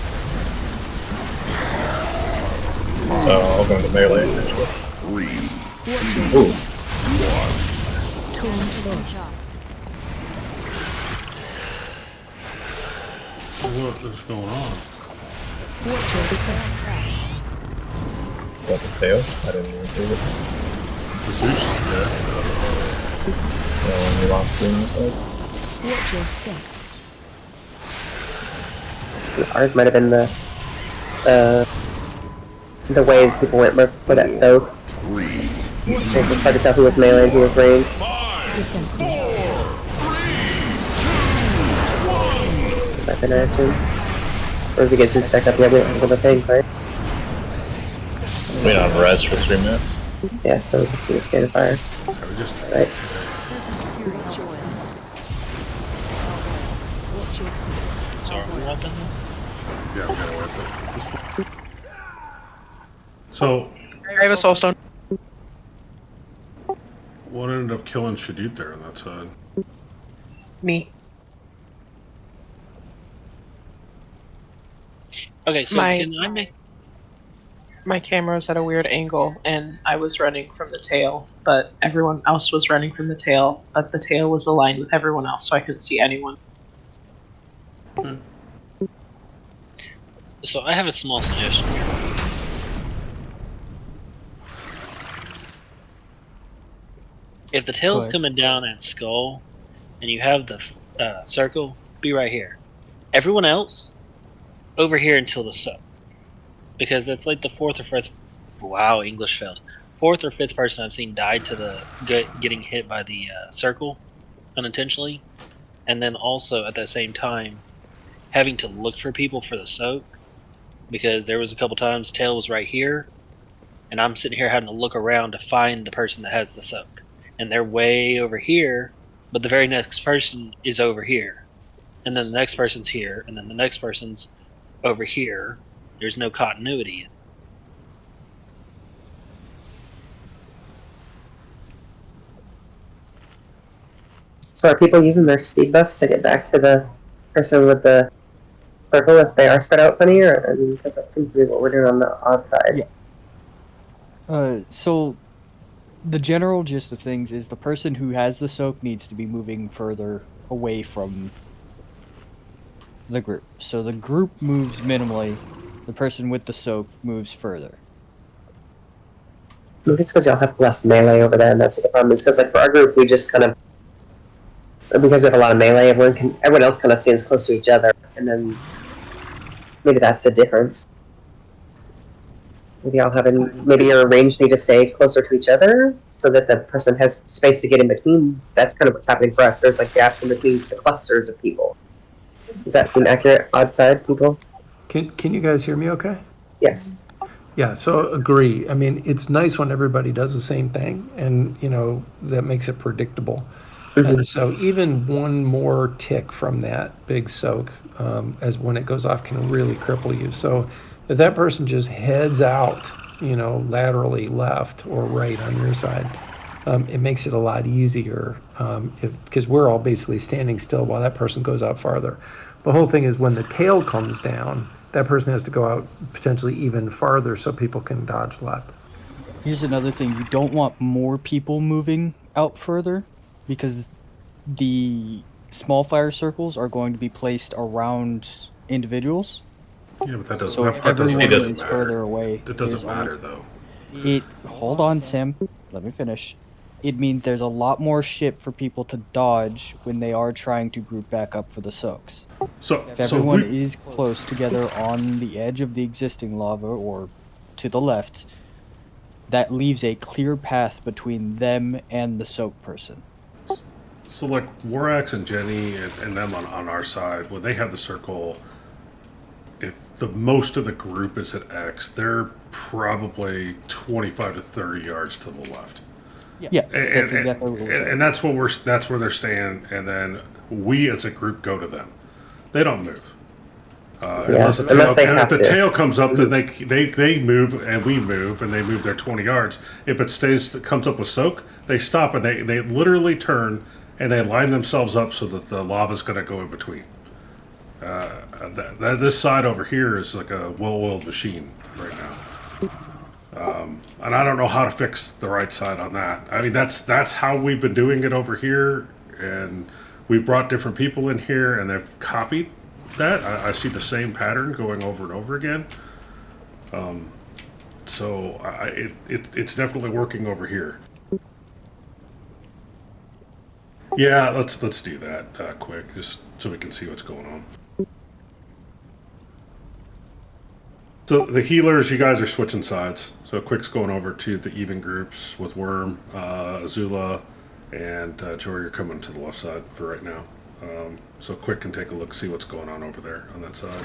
I'll go into melee. Actually.
3,
Ooh.
1.
Tuned burst.
What is going on?
Watch your step.
Got the tail. I didn't even see it.
The Zeus is dead.
We lost two on your side.
Watch your step.
Ours might have been the way people went for that soak. It was hard to tell who was melee and who was range. Weapon, I assume. Or if he gets just back up, yeah, we don't have a thing, right?
Wait on res for 3 minutes.
Yeah, so we just need to stand of fire. Right.
So are we weapon this?
Yeah, we gotta wipe it. So,
I have a soulstone.
what ended up killing Shadid there on that side?
Me.
Okay, so can I make...
My camera was at a weird angle, and I was running from the tail, but everyone else was running from the tail, but the tail was aligned with everyone else, so I couldn't see anyone.
So I have a small suggestion here. If the tail's coming down at Skull, and you have the circle, be right here. Everyone else, over here until the soak. Because that's like the fourth or fifth... Wow, English failed. Fourth or fifth person I've seen died to the getting hit by the circle unintentionally. And then also, at that same time, having to look for people for the soak. Because there was a couple times tail was right here, and I'm sitting here having to look around to find the person that has the soak. And they're way over here, but the very next person is over here. And then the next person's here, and then the next person's over here. There's no continuity.
So are people using their speed buffs to get back to the person with the circle if they are spread out funny, or because that seems to be what we're doing on the odd side?
Yeah. So the general gist of things is the person who has the soak needs to be moving further away from the group. So the group moves minimally, the person with the soak moves further.
Maybe it's because y'all have less melee over there, and that's what the problem is. Because like for our group, we just kind of, because we have a lot of melee, everyone else kind of stands close to each other, and then maybe that's the difference. Maybe maybe your range need to stay closer to each other so that the person has space to get in between. That's kind of what's happening for us. There's like gaps in between the clusters of people. Does that seem accurate, odd side people?
Can you guys hear me okay?
Yes.
Yeah, so agree. I mean, it's nice when everybody does the same thing, and, that makes it predictable. And so even one more tick from that big soak, as when it goes off, can really cripple you. So if that person just heads out, laterally left or right on your side, it makes it a lot easier because we're all basically standing still while that person goes out farther. The whole thing is when the tail comes down, that person has to go out potentially even farther so people can dodge left.
Here's another thing. You don't want more people moving out further because the small fire circles are going to be placed around individuals.
Yeah, but that doesn't,
so
that doesn't
is
matter.
Further away.
It doesn't matter, though.
Hold on, Sam. Let me finish. It means there's a lot more shit for people to dodge when they are trying to group back up for the soaks.
So
if everyone is close together on the edge of the existing lava or to the left, that leaves a clear path between them and the soak person.
So like Warax and Jenny and them on our side, when they have the circle, if the most of the group is at X, they're probably 25 to 30 yards to the left.
Yeah, that's exactly what we're saying.
And that's where they're staying, and then we as a group go to them. They don't move. Unless the tail comes up, then they move and we move, and they move their 20 yards. If it comes up with soak, they stop and they literally turn and they line themselves up so that the lava's going to go in between. This side over here is like a well-oiled machine right now. And I don't know how to fix the right side on that. I mean, that's how we've been doing it over here, and we've brought different people in here, and they've copied that. I see the same pattern going over and over again. So it's definitely working over here. Yeah, let's do that quick, just so we can see what's going on. So the healers, you guys are switching sides. So Quick's going over to the even groups with Worm, Azula, and Joey are coming to the left side for right now. So Quick can take a look, see what's going on over there on that side.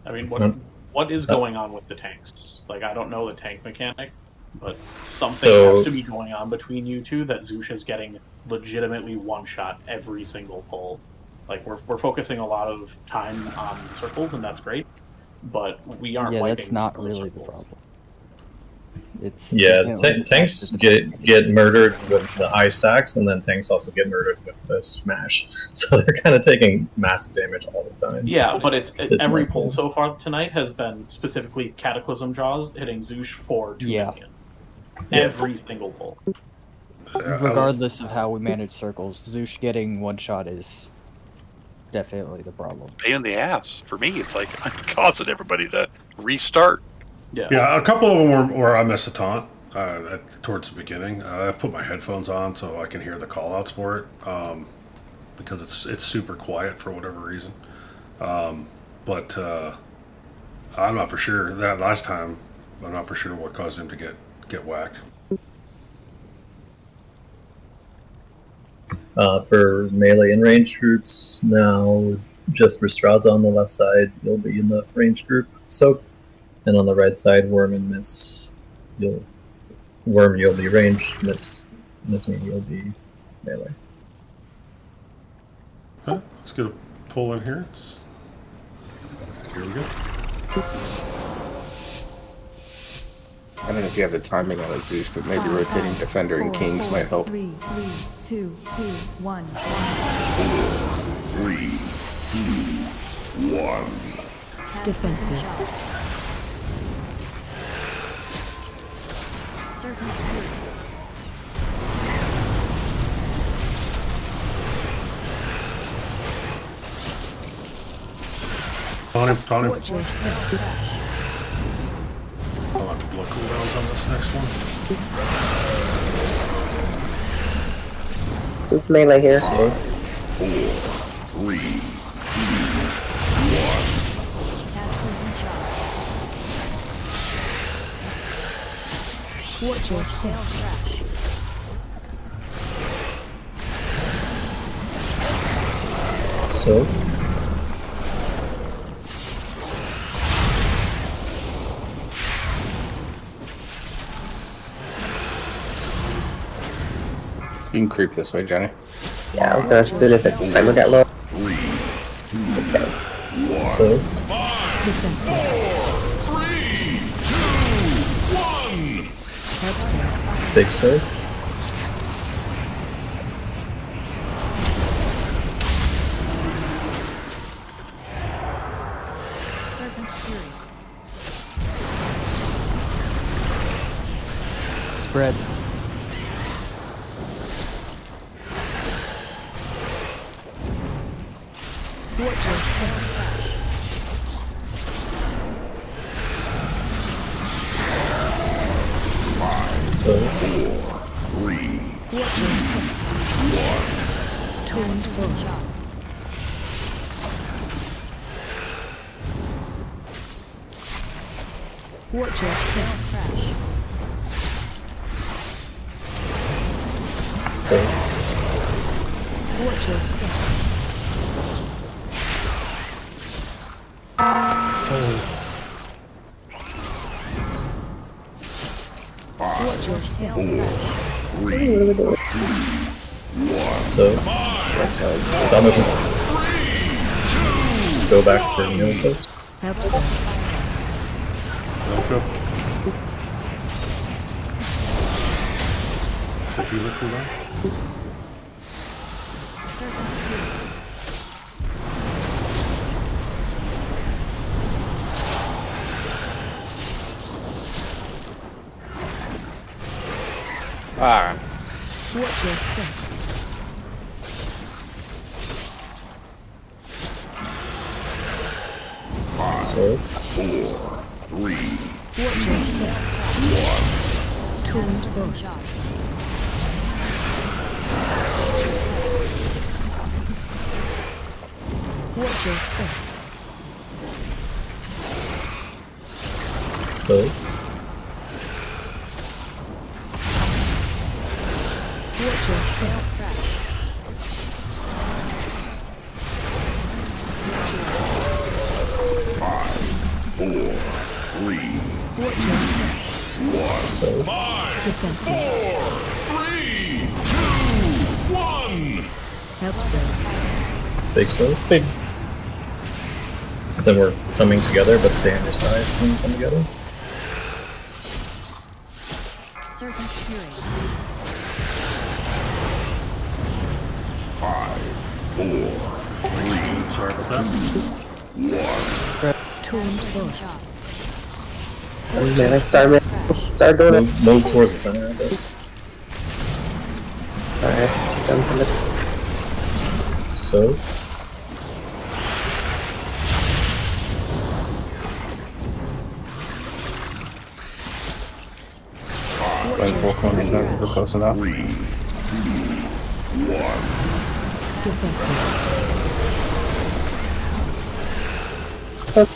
I mean, what is going on with the tanks? Like, I don't know the tank mechanic, but something has to be going on between you two that Zush is getting legitimately one shot every single pull. Like, we're focusing a lot of time on circles, and that's great, but we aren't
Yeah,
wiping
that's not
other
really the
circles.
problem. It's
tanks get murdered with the high stacks, and then tanks also get murdered with the smash. So they're kind of taking massive damage all the time.
Yeah, but it's every pull so far tonight has been specifically Cataclysm Jaws hitting Zush for 2 million. Every single pull.
Regardless of how we manage circles, Zush getting one shot is definitely the problem.
Pain in the ass. For me, it's like I'm causing everybody to restart.
Yeah, a couple of them were I missed a taunt towards the beginning. I've put my headphones on so I can hear the call-outs for it because it's super quiet for whatever reason. But I'm not for sure. That last time, I'm not for sure what caused him to get whacked.
For melee and range groups, now just Ristraza on the left side, you'll be in the range group soak. And on the right side, Worm and Miss, you'll be range, Miss me, you'll be melee.
Huh? Let's get a pull in here. Here we go.
I don't know if you have the timing on it, Zeus, but maybe rotating Defender and Kings might help.
3, 2, 1.
4, 3, 2, 1.
Defensive.
Serpent's Fury.
On him.
Watch your step.
I'll have to blow cooldowns on this next one.
Who's melee here?
4, 3, 2, 1.
Watch your step.
So
You can creep this way, Johnny.
Yeah, I was gonna as soon as the timer got low.
Okay.
So
Defensive.
4, 3, 2, 1.
Help save.
big soak.
Serpent's Fury.
Spread.
Watch your step.
So
4, 3,
Watch your step.
1.
Taunt force. Watch your step.
so
Watch your step. Watch your step.
4, 3, 2, 1.
so
That's how
Dominic, go back for meal soaks.
Help save.
Welcome. Is it healer cooldown?
Serpent's Fury.
Watch your step.
So
4, 3,
Watch your step.
1.
Taunt force. Watch your step.
So
Watch your step.
Five, four, three,
Watch your step.
one.
So
Defensive.
4, 3, 2, 1.
Help serve.
big soaks. Big. Then we're coming together, but stay on your sides when we come together.
Serpent's Fury.
5, 4, 3,
Sorry about that.
1.
Taunt boss.
Oh man, I started doing it.
Move towards the center a bit.
Alright, I have two done something.
So
Going full corner, we're close enough.
3, 2, 1.
Defensive.
So,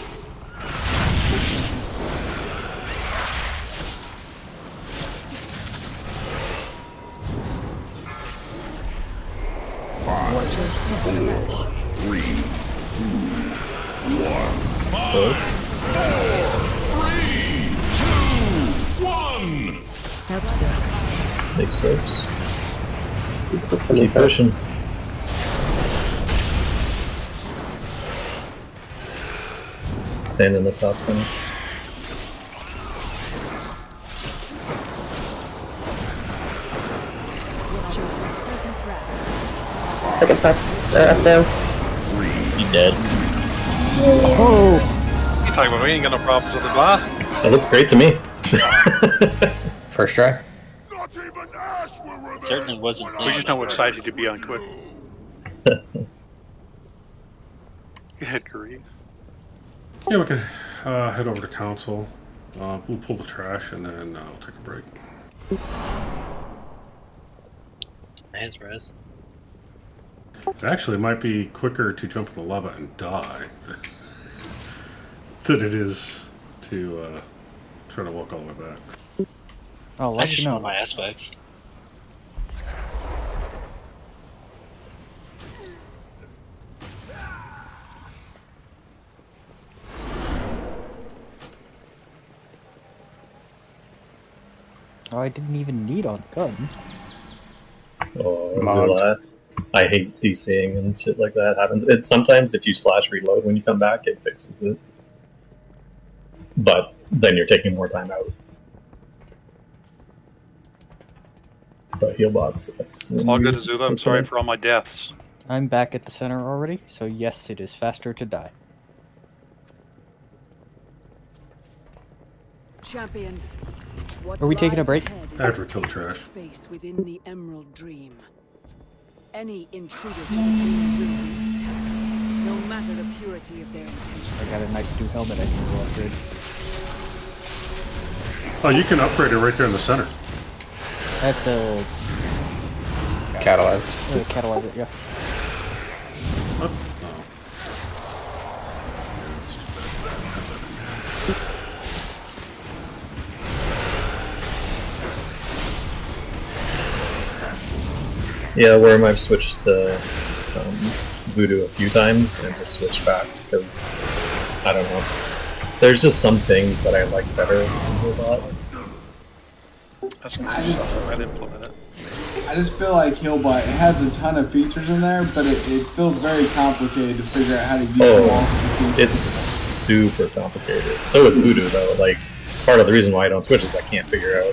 Watch your step.
4, 3, 2, 1.
So
3, 2, 1.
Help serve.
big soaks.
this one
Keep pushing. Stand in the top center.
Watch your Serpent's Wrath.
second thoughts are up there.
You dead.
You talking about me? Ain't got no problems with the glass.
That looked great to me.
First try.
Certainly wasn't.
We just know which side you to be on quick. Good grief.
Yeah, we can head over to council. We'll pull the trash and then we'll take a break.
Hands rest.
Actually, it might be quicker to jump in the lava and die than it is to try to walk all the way back.
I'll
I
let
just
you
know
know.
my aspects.
Oh, I didn't even need on gun.
Oh,
Mod.
Zula. I hate DCing and shit like that happens. It sometimes if you slash reload when you come back, it fixes it. But then you're taking more time out. But heal bots.
It's all good, Azula. I'm sorry for all my deaths.
I'm back at the center already, so yes, it is faster to die.
Champions, what
Are we taking a
lies
break?
ahead is
After
a
kill
sacred
trash.
space within the Emerald Dream. Any intruder to the dream will be attacked, no matter the purity of their intentions.
I got a nice new helmet I can go upgrade.
Oh, you can upgrade it right there in the center.
I have to
Catalyze.
catalyze it, yeah.
Oh.
Yeah, where I've switched to Voodoo a few times and just switched back because I don't know. There's just some things that I like better than Healbot.
That's I'd implement it.
I just feel like Healbot, it has a ton of features in there, but it feels very complicated to figure out how to use them all.
It's super complicated. So is Voodoo though. Like, part of the reason why I don't switch is I can't figure out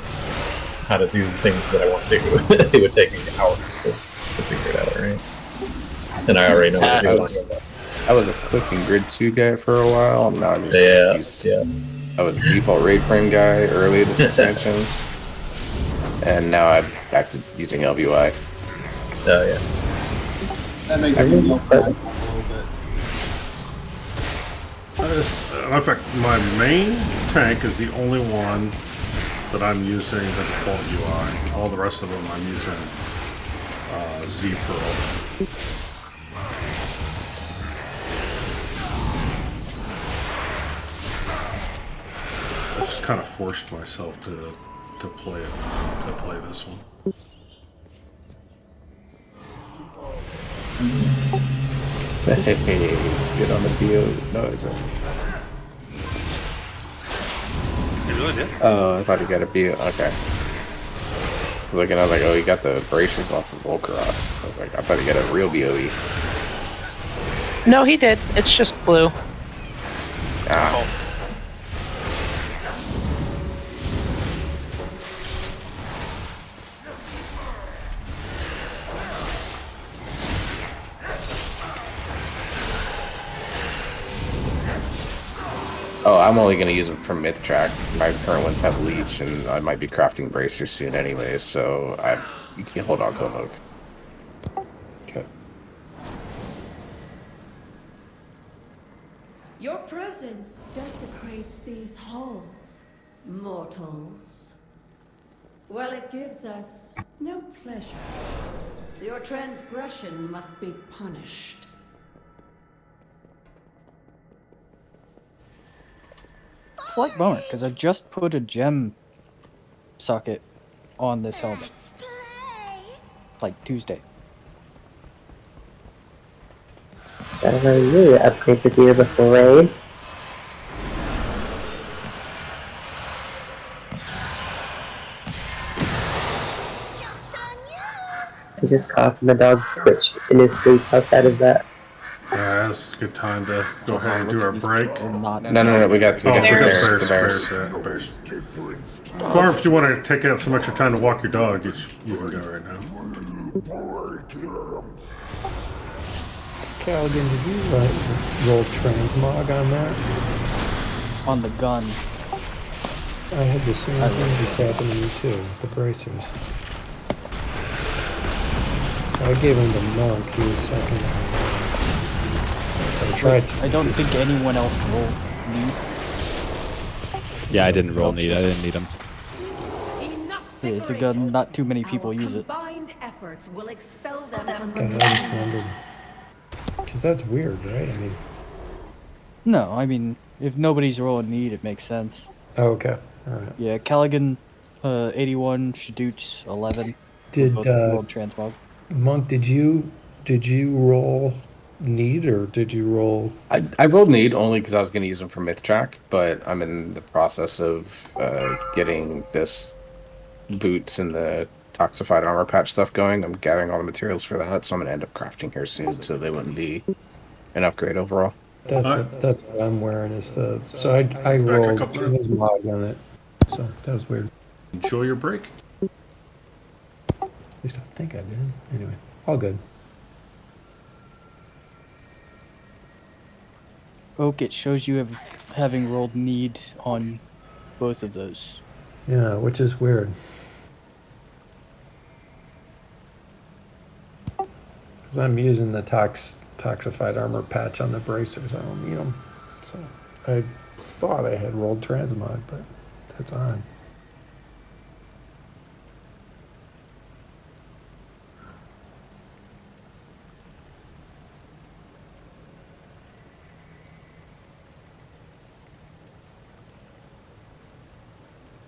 how to do things that I want to do. It would take me hours to figure it out, right? And I already know what to do.
I was a click and grid 2 guy for a while. Now I just I was a default raid frame guy early this expansion. And now I'm back to using LVY.
Oh yeah.
That makes me feel bad a little bit.
In fact, my main tank is the only one that I'm using the default UI. All the rest of them I'm using Z Pearl. I just kind of forced myself to play this one.
Hey, get on the BO. No, it's a...
You really did?
Oh, I thought he got a BO. Okay. I was like, oh, he got the bracers off of Volcaros. I was like, I thought he got a real BOE.
No, he did. It's just blue.
Ah. Oh, I'm only going to use them for myth track. My current ones have leech, and I might be crafting bracers soon anyway, so you can hold on to them, Oak. Okay.
Your presence desecrates these halls, mortals. Well, it gives us no pleasure. Your transgression must be punished.
Slight bummer, because I just put a gem socket on this helmet. Like Tuesday.
Gotta really upgrade the gear before raid. I just coughed and the dog twitched in his sleep. How sad is that?
Yeah, that's a good time to go ahead and do our break.
No, we got the bears.
Bears. Farm, if you want to take out some extra time to walk your dog, you can go right now.
Callaghan, did you roll transmog on that?
On the gun.
I had the same thing just happen to me too, the bracers. So I gave him the monk, he was second on this.
I don't think anyone else rolled need.
Yeah, I didn't roll need. I didn't need them.
Yeah, it's a gun. Not too many people use it.
Combined efforts will expel them from
Okay,
the
I just wondered. Because that's weird, right? I mean...
No, I mean, if nobody's rolling need, it makes sense.
Oh, okay. Alright.
Yeah, Callaghan, 81, Shadoots, 11.
Did,
rolled transmog.
Monk, did you roll need, or did you roll...
I rolled need only because I was going to use them for myth track, but I'm in the process of getting this boots and the toxified armor patch stuff going. I'm gathering all the materials for that, so I'm going to end up crafting here soon, so they wouldn't be an upgrade overall.
That's what I'm wearing is the... So I rolled transmog on it, so that was weird.
Enjoy your break.
At least I think I did. Anyway, all good.
Oak, it shows you having rolled need on both of those.
Yeah, which is weird. Because I'm using the toxified armor patch on the bracers. I don't need them. So I thought I had rolled transmog, but that's on.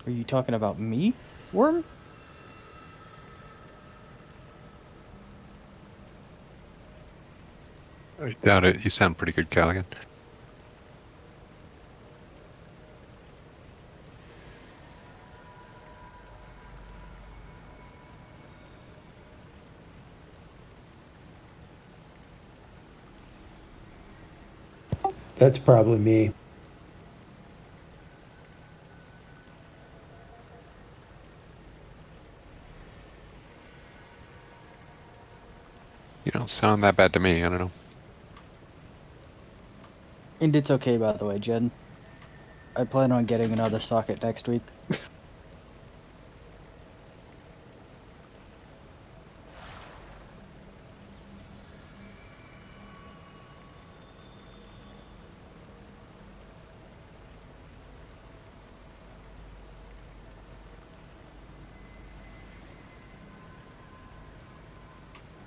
Are you talking about me, Worm?
I doubt it. You sound pretty good, Callaghan.
That's probably me.
You don't sound that bad to me. I don't know.
And it's okay, by the way, Jen. I plan on getting another socket next week.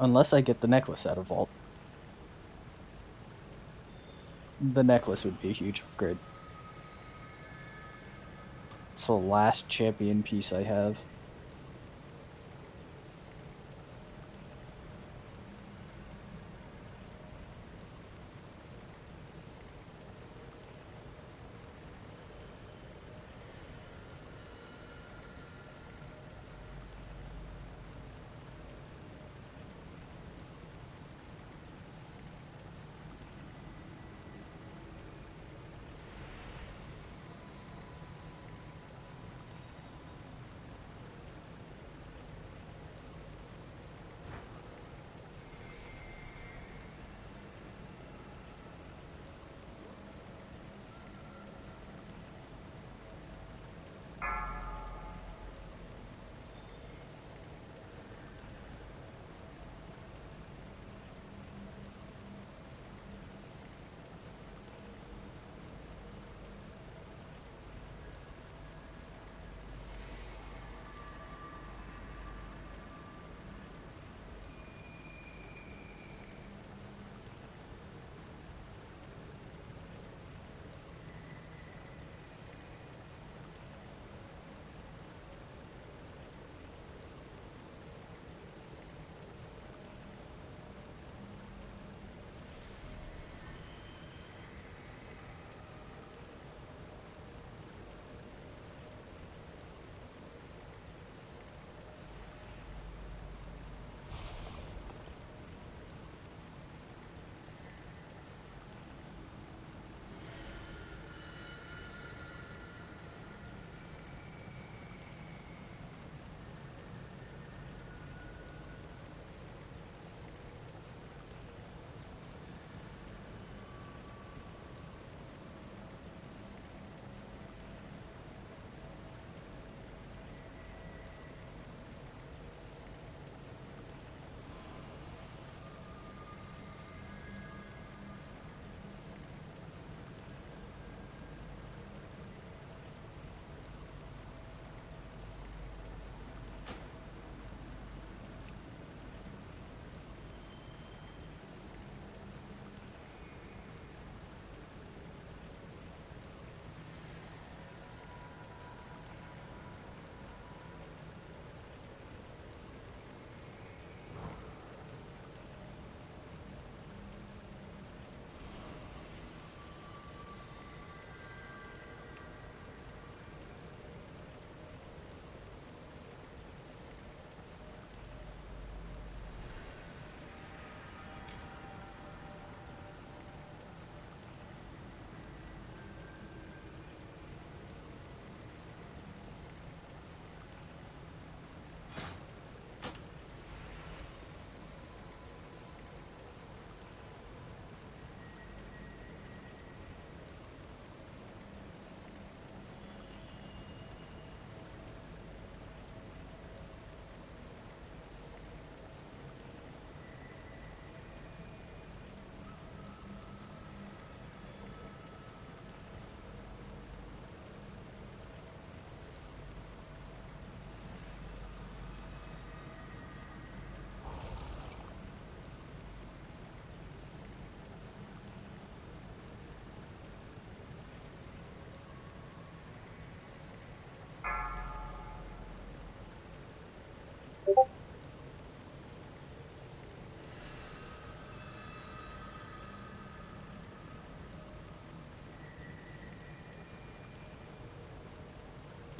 Unless I get the necklace out of Vault. The necklace would be a huge upgrade. It's the last champion piece I have.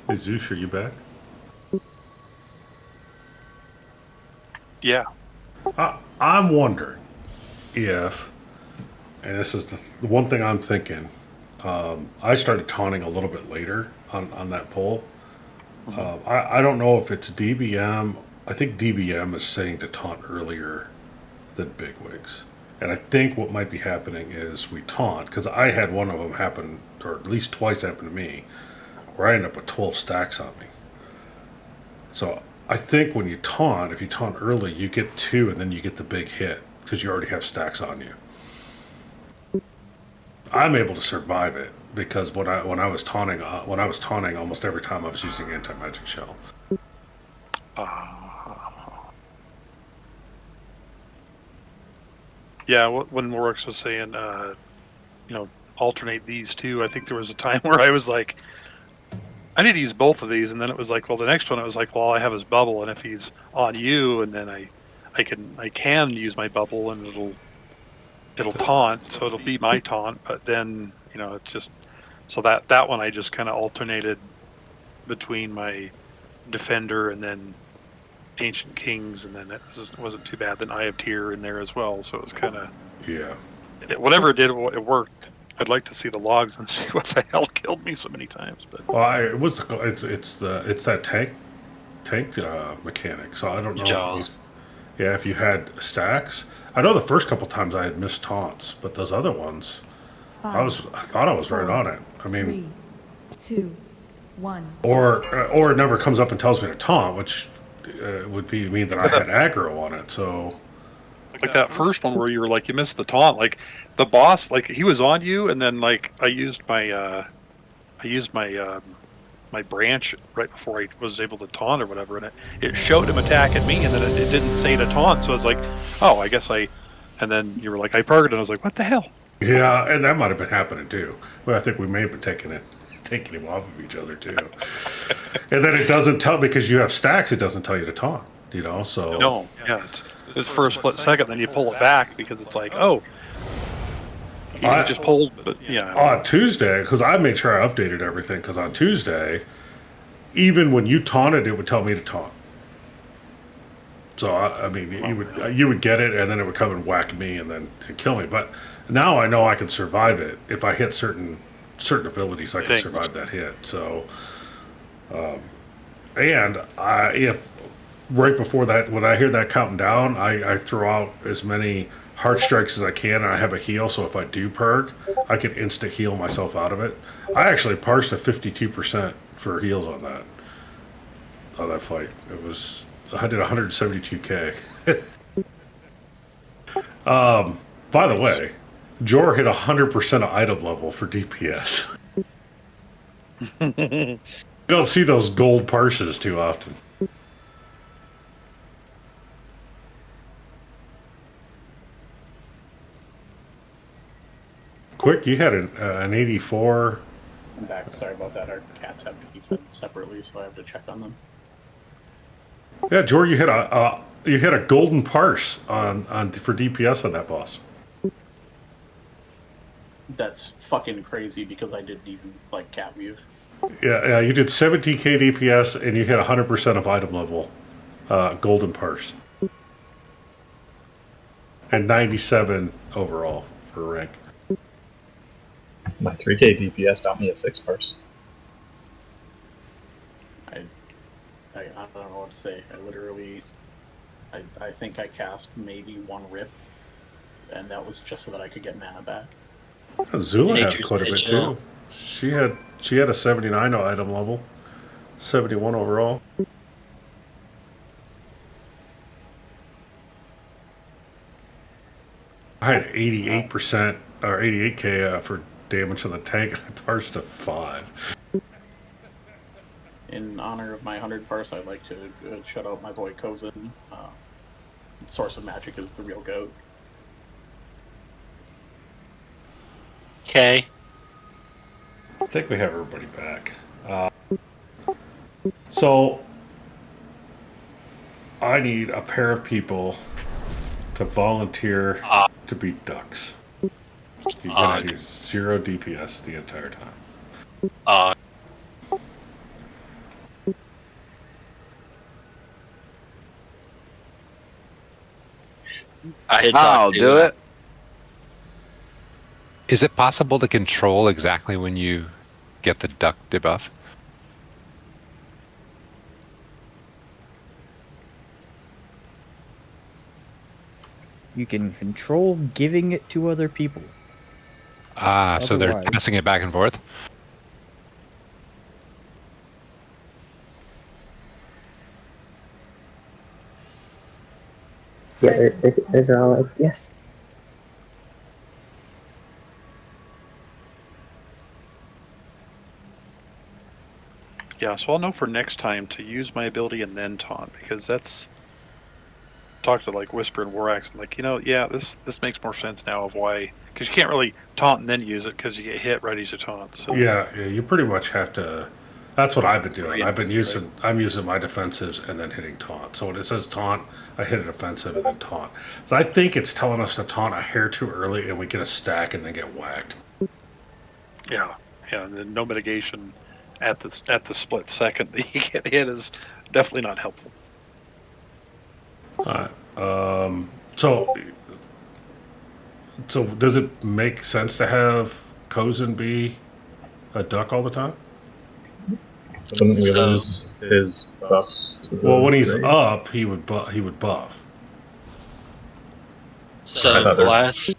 Hey Zeus, are you back?
Yeah.
I'm wondering if, and this is the one thing I'm thinking, I started taunting a little bit later on that poll. I don't know if it's DBM. I think DBM is saying to taunt earlier than bigwigs. And I think what might be happening is we taunt, because I had one of them happen, or at least twice happen to me, where I end up with 12 stacks on me. So I think when you taunt, if you taunt early, you get 2 and then you get the big hit, because you already have stacks on you. I'm able to survive it because when I was taunting almost every time I was using anti-magic shell.
Yeah, when Morix was saying, alternate these two, I think there was a time where I was like, I need to use both of these, and then it was like, well, the next one it was like, well, all I have is bubble, and if he's on you, and then I can use my bubble, and it'll taunt, so it'll be my taunt, but then it's just so that one I just kind of alternated between my defender and then Ancient Kings, and then it wasn't too bad. Then Eye of Tyr in there as well, so it was kind of whatever it did, it worked. I'd like to see the logs and see what the hell killed me so many times. But
it's that tank mechanic. So I don't know. If you had stacks. I know the first couple times I had missed taunts, but those other ones, I thought I was right on it. I mean,
3, 2, 1.
Or it never comes up and tells me to taunt, which would mean that I had aggro on it. So.
Like that first one where you were like, you missed the taunt. Like the boss, like he was on you, and then like I used my my branch right before I was able to taunt or whatever, and it showed him attacking me, and then it didn't say to taunt. So I was like, oh, I guess I. And then you were like, I parked, and I was like, what the hell?
Yeah, and that might have been happening too. Well, I think we may have been taking him off of each other too. And then it doesn't tell, because you have stacks. It doesn't tell you to taunt. So
no, yeah. It's for a split second, then you pull it back because it's like, oh, he just pulled. But yeah,
on Tuesday, because I made sure I updated everything. Because on Tuesday, even when you taunted, it would tell me to taunt. So I mean, you would get it, and then it would come and whack me, and then kill me. But now I know I can survive it if I hit certain abilities. I can survive that hit. So, if right before that, when I hear that counting down, I throw out as many heart strikes as I can, and I have a heal, so if I do purg, I can insta heal myself out of it. I actually parsed a 52% for heals on that fight. I did 172k. By the way, Jor hit 100% of item level for DPS. You don't see those gold parses too often. Quick, you had an 84.
I'm back. Sorry about that. Our cats have to be fed separately, so I have to check on them.
Yeah, Jor, you hit a golden parse on for DPS on that boss.
That's fucking crazy because I didn't even like cat move.
Yeah, you did 17k DPS and you hit 100% of item level golden parse. And 97 overall for rank.
My 3k DPS got me a 6 parse.
I don't know what to say. I think I cast maybe one rip, and that was just so that I could get mana back.
Zula had quite a bit too. She had a 79 item level, 71 overall. I had 88% or 88k for damage on the tank, and I parsed to 5.
In honor of my 100 parse, I'd like to shout out my boy Kozin. Source of Magic is the real goat.
Okay.
I think we have everybody back. So I need a pair of people to volunteer to beat ducks. You're gonna do 0 DPS the entire time.
I'll do it. Is it possible to control exactly when you get the duck debuff?
You can control giving it to other people.
So they're passing it back and forth?
Yeah, those are all like, yes.
Yeah, so I'll know for next time to use my ability and then taunt, because that's... Talk to like Whisper and Warax, I'm like, yeah, this makes more sense now of why... Because you can't really taunt and then use it, because you get hit right as you taunt. So.
Yeah, you pretty much have to That's what I've been doing. I'm using my defensives and then hitting taunt. So when it says taunt, I hit a defensive and then taunt. So I think it's telling us to taunt a hair too early and we get a stack and then get whacked.
Yeah, and then no mitigation at the split second that you get hit is definitely not helpful.
So does it make sense to have Cozen be a duck all the time?
Wouldn't we lose his buffs? To the
Well, when he's
raid?
up, he would buff.
So Blast,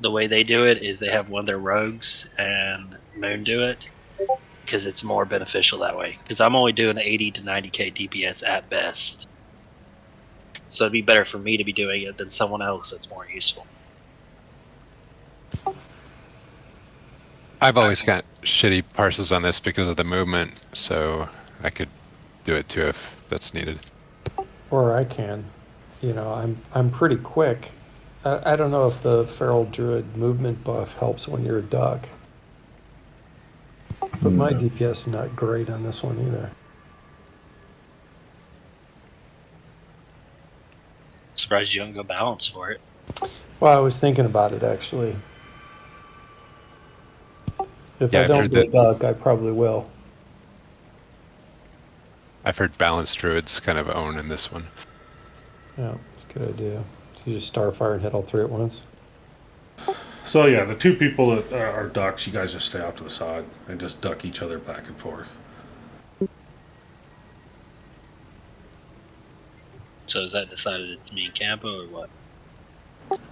the way they do it is they have one of their rogues and Moon do it because it's more beneficial that way. Because I'm only doing 80 to 90k DPS at best, so it'd be better for me to be doing it than someone else that's more useful.
I've always got shitty parses on this because of the movement, so I could do it too if that's needed.
Or I can. You know, I'm pretty quick. I don't know if the Feral Druid movement buff helps when you're a duck. But my DPS is not great on this one either.
Surprised you don't go balance for it.
Well, I was thinking about it actually. If
Yeah,
I
I've
don't
heard
do a
that.
duck, I probably will.
I've heard balanced druids kind of own in this one.
Yeah, it's a good idea. So you just Starfire and hit all three at once.
So yeah, the two people that are ducks, you guys just stay out to the side and just duck each other back and forth.
So is that decided it's me and Campo or what?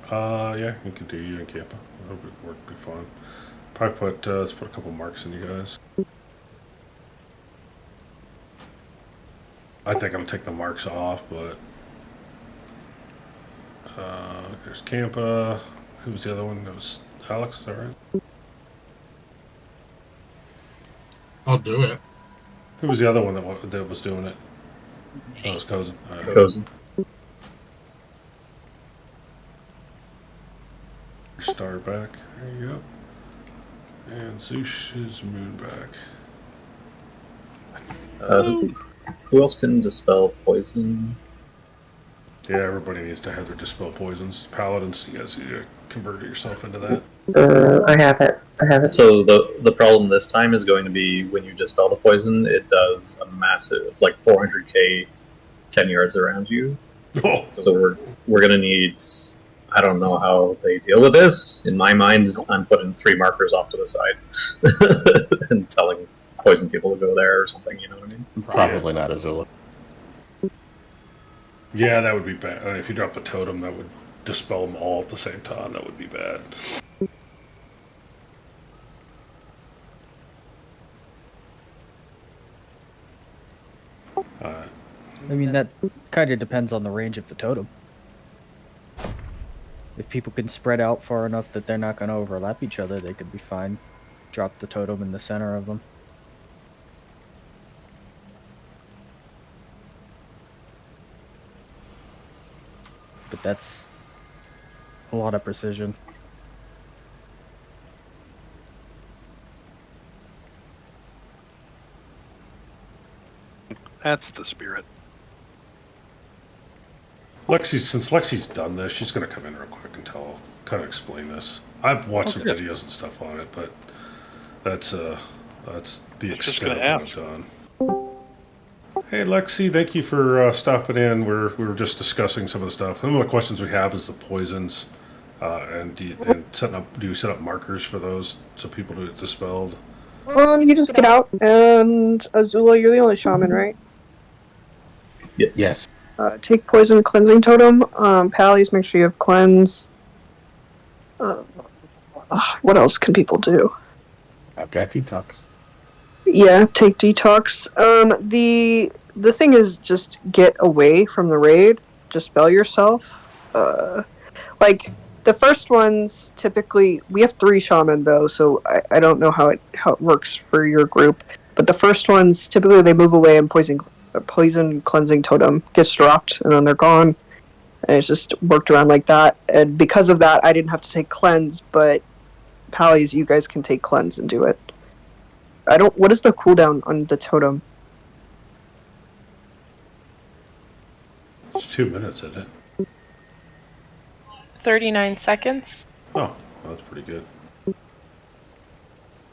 Yeah, you can do you and Kappa. That would work, be fun. Probably put let's put a couple marks in you guys. I think I'll take the marks off, but there's Campa. Who was the other one? That was Alex. Is that right?
I'll do it.
Who was the other one that was doing it? That was Cozen.
Cozen.
Star back. There you go. And Zoosh is Moon back.
Who else can dispel poison?
Yeah, everybody needs to have their dispel poisons. Paladins, you guys need to convert yourself into that.
I have it.
So the problem this time is going to be when you dispel the poison, it does a massive, like 400k, 10 yards around you.
Oh.
So we're gonna need. I don't know how they deal with this. In my mind, I'm putting 3 markers off to the side and telling poison people to go there or something. You know what I mean?
Probably not Azula.
Yeah, that would be bad. If you drop the totem, that would dispel them all at the same time. That would be bad.
I mean, that kind of depends on the range of the totem. If people can spread out far enough that they're not going to overlap each other, they could be fine. Drop the totem in the center of them. But that's a lot of precision.
That's the spirit.
Since Lexi's done this, she's going to come in real quick and kind of explain this. I've watched some videos and stuff on it, but that's the extent of what I've done. Hey Lexi, thank you for stopping in. We were just discussing some of the stuff. One of the questions we have is the poisons, and do you set up markers for those so people to get dispelled?
You just get out, and Azula, you're the only shaman, right?
Yes.
Yes.
Take poison cleansing totem. Pallies, make sure you have cleanse. What else can people do?
I've got detox.
Yeah, take detox. The thing is, just get away from the raid. Dispel yourself. Like the first ones, typically we have 3 shaman though, so I don't know how it works for your group. But the first ones, typically they move away and poison cleansing totem gets dropped, and then they're gone. And it's just worked around like that. And because of that, I didn't have to take cleanse, but Pallies, you guys can take cleanse and do it. I don't. What is the cooldown on the totem?
It's 2 minutes, isn't it?
39 seconds.
Oh, that's pretty good.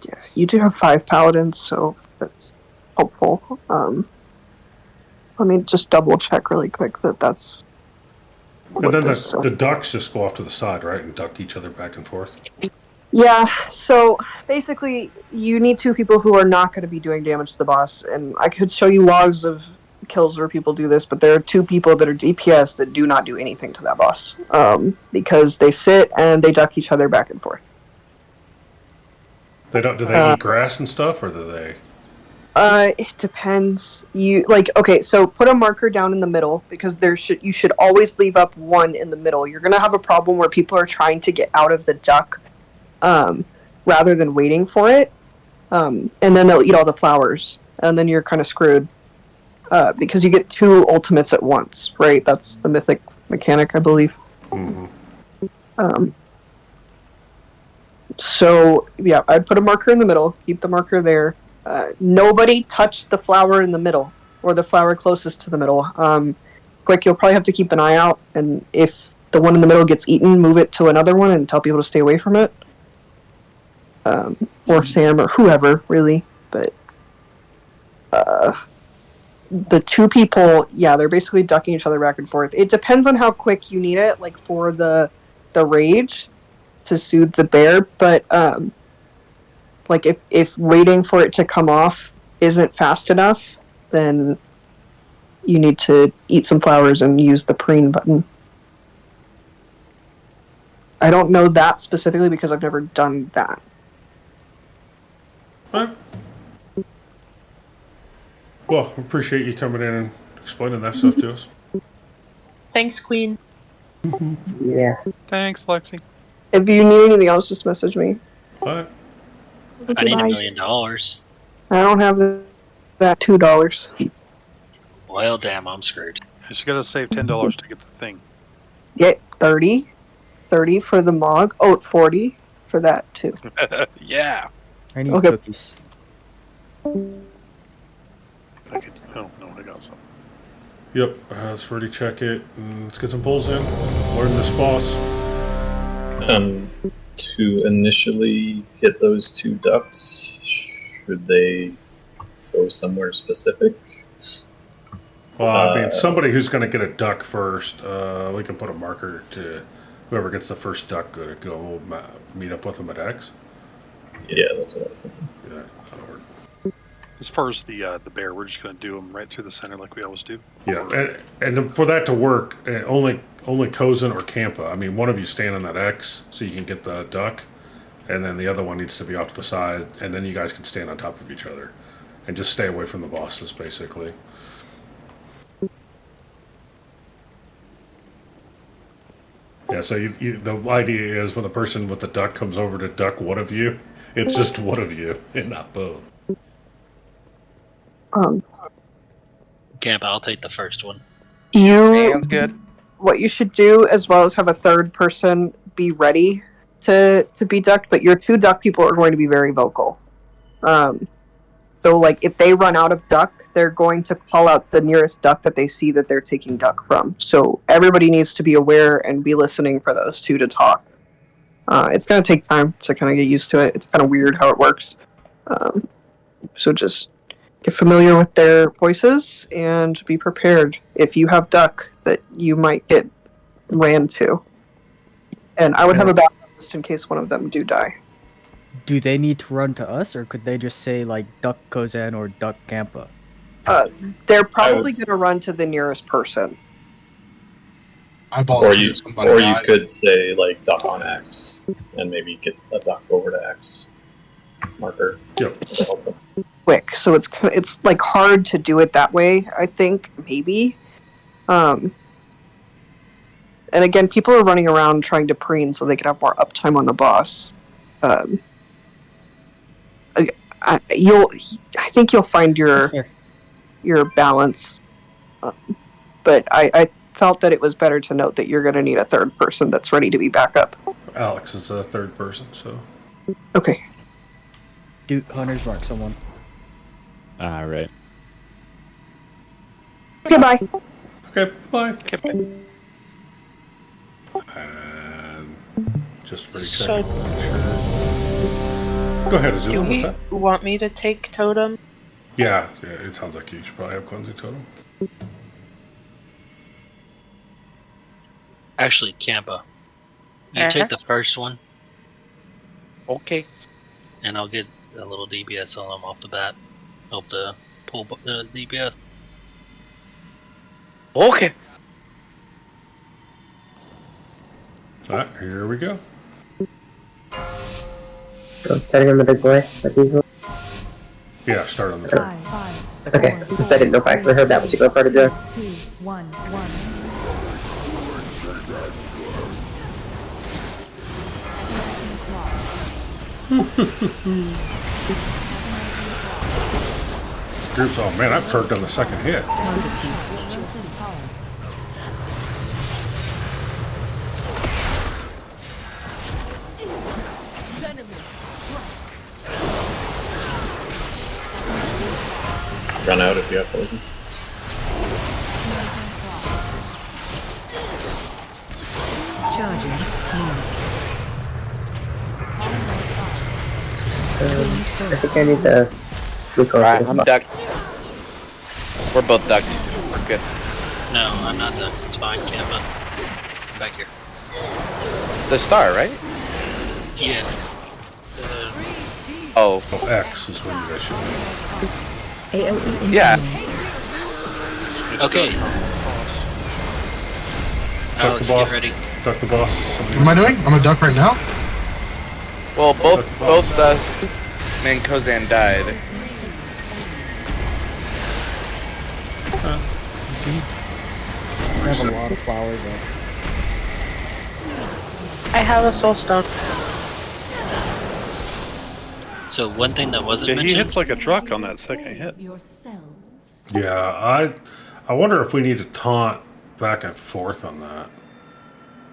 Yeah, you do have 5 paladins, so that's helpful. Let me just double check really quick that that's.
And then the ducks just go off to the side, right, and duck each other back and forth.
Yeah, so basically, you need 2 people who are not going to be doing damage to the boss, and I could show you logs of kills where people do this, but there are 2 people that are DPS that do not do anything to that boss, because they sit and they duck each other back and forth.
They don't. Do they eat grass and stuff, or do they?
It depends. Okay, so put a marker down in the middle, because you should always leave up 1 in the middle. You're gonna have a problem where people are trying to get out of the duck, rather than waiting for it, and then they'll eat all the flowers, and then you're kind of screwed, because you get 2 ultimates at once, right? That's the Mythic mechanic, I believe.
Mm-hmm.
So yeah, I'd put a marker in the middle, keep the marker there. Nobody touch the flower in the middle, or the flower closest to the middle. Quick, you'll probably have to keep an eye out, and if the one in the middle gets eaten, move it to another one and tell people to stay away from it. Or Sam, or whoever, really. But the 2 people, yeah, they're basically ducking each other back and forth. It depends on how quick you need it, like for the rage to soothe the bear, but like if waiting for it to come off isn't fast enough, then you need to eat some flowers and use the preen button. I don't know that specifically because I've never done that.
Well, I appreciate you coming in and explaining that stuff to us.
Thanks, Queen.
Yes.
Thanks, Lexi.
If you need anything else, just message me.
What?
I need $1 million.
I don't have that $2.
Well, damn, I'm screwed.
You just gotta save $10 to get the thing.
Get 30 for the Mog. Oh, 40 for that too.
Yeah.
I need cookies.
I could. Oh no, I got some.
Yep. Let's already check it. Let's get some pulls in. Learn this boss.
To initially hit those 2 ducks, should they go somewhere specific?
Well, I mean, somebody who's going to get a duck first, we can put a marker to whoever gets the first duck to go meet up with them at X.
Yeah, that's what I was thinking.
Yeah, that'll work.
As far as the bear, we're just going to do them right through the center like we always do.
Yeah, and for that to work, only Kozin or Kampa. I mean, one of you stand on that X so you can get the duck, and then the other one needs to be off to the side, and then you guys can stand on top of each other, and just stay away from the bosses, basically. Yeah, so the idea is when the person with the duck comes over to duck one of you, it's just one of you, and not both.
Camp, I'll take the first one.
Sounds good.
What you should do, as well as have a third person be ready to be ducked, but your 2 duck people are going to be very vocal. So, like, if they run out of duck, they're going to call out the nearest duck that they see that they're taking duck from. So everybody needs to be aware and be listening for those 2 to talk. It's going to take time to kind of get used to it. It's kind of weird how it works. So just get familiar with their voices and be prepared if you have duck that you might get ran to. And I would have a backup list in case one of them do die.
Do they need to run to us, or could they just say, like, duck Kozan or duck Kampa?
They're probably going to run to the nearest person.
Or you could say, like, duck on X, and maybe get a duck over to X marker.
Yep.
It's just quick, so it's like hard to do it that way, I think, maybe. And again, people are running around trying to preen so they can have more uptime on the boss. I think you'll find your balance. But I felt that it was better to note that you're going to need a third person that's ready to be back up.
Alex is the third person, so.
Okay.
Dude, Hunter's mark someone.
Right.
Goodbye.
Okay, bye. And just for
So-
checking, sure. Go ahead,
Do
Azula. What's
we
that?
want me to take totem?
Yeah, it sounds like you should probably have cleansing totem.
Actually, Campa, you take the first one.
Okay.
And I'll get a little DBS on them off the bat. Help the pull DBS.
Okay.
Alright, here we go.
I'm starting on the big boy, like usual.
Yeah, start on the turn.
Okay, since I didn't know if I heard that particular part of the.
2, 1, 1.
Groups, oh man, I perked on the second hit.
Run out if you have poison.
Charging.
I think I need the.
Alright, I'm ducked. We're both ducked. We're good.
No, I'm not done. It's fine, Campa. Back here.
The star, right?
Yeah.
Oh.
X is when you guys should.
AOE
Yeah.
Okay.
Duck the
Alex,
boss.
get ready.
Duck the boss.
What am I doing? I'm a duck right now?
Well, both us and Kozan died.
I have a lot of flowers up.
I have a soul stone.
So one thing that wasn't
Yeah, he
mentioned.
hits like a truck on that second hit.
Yeah, I wonder if we need to taunt back and forth on that.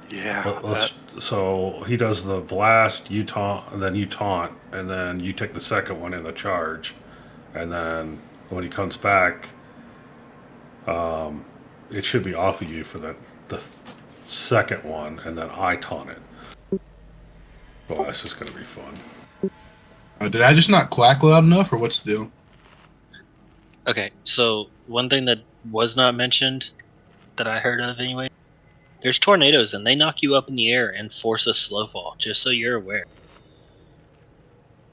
Yeah.
So he does the blast, you taunt, and then you taunt, and then you take the second one in the charge, and then when he comes back, it should be off of you for the second one, and then I taunt it. Well, that's just gonna be fun.
Did I just not quack loud enough, or what's the deal?
Okay, so one thing that was not mentioned that I heard of anyway. There's tornadoes and they knock you up in the air and force a slow fall, just so you're aware.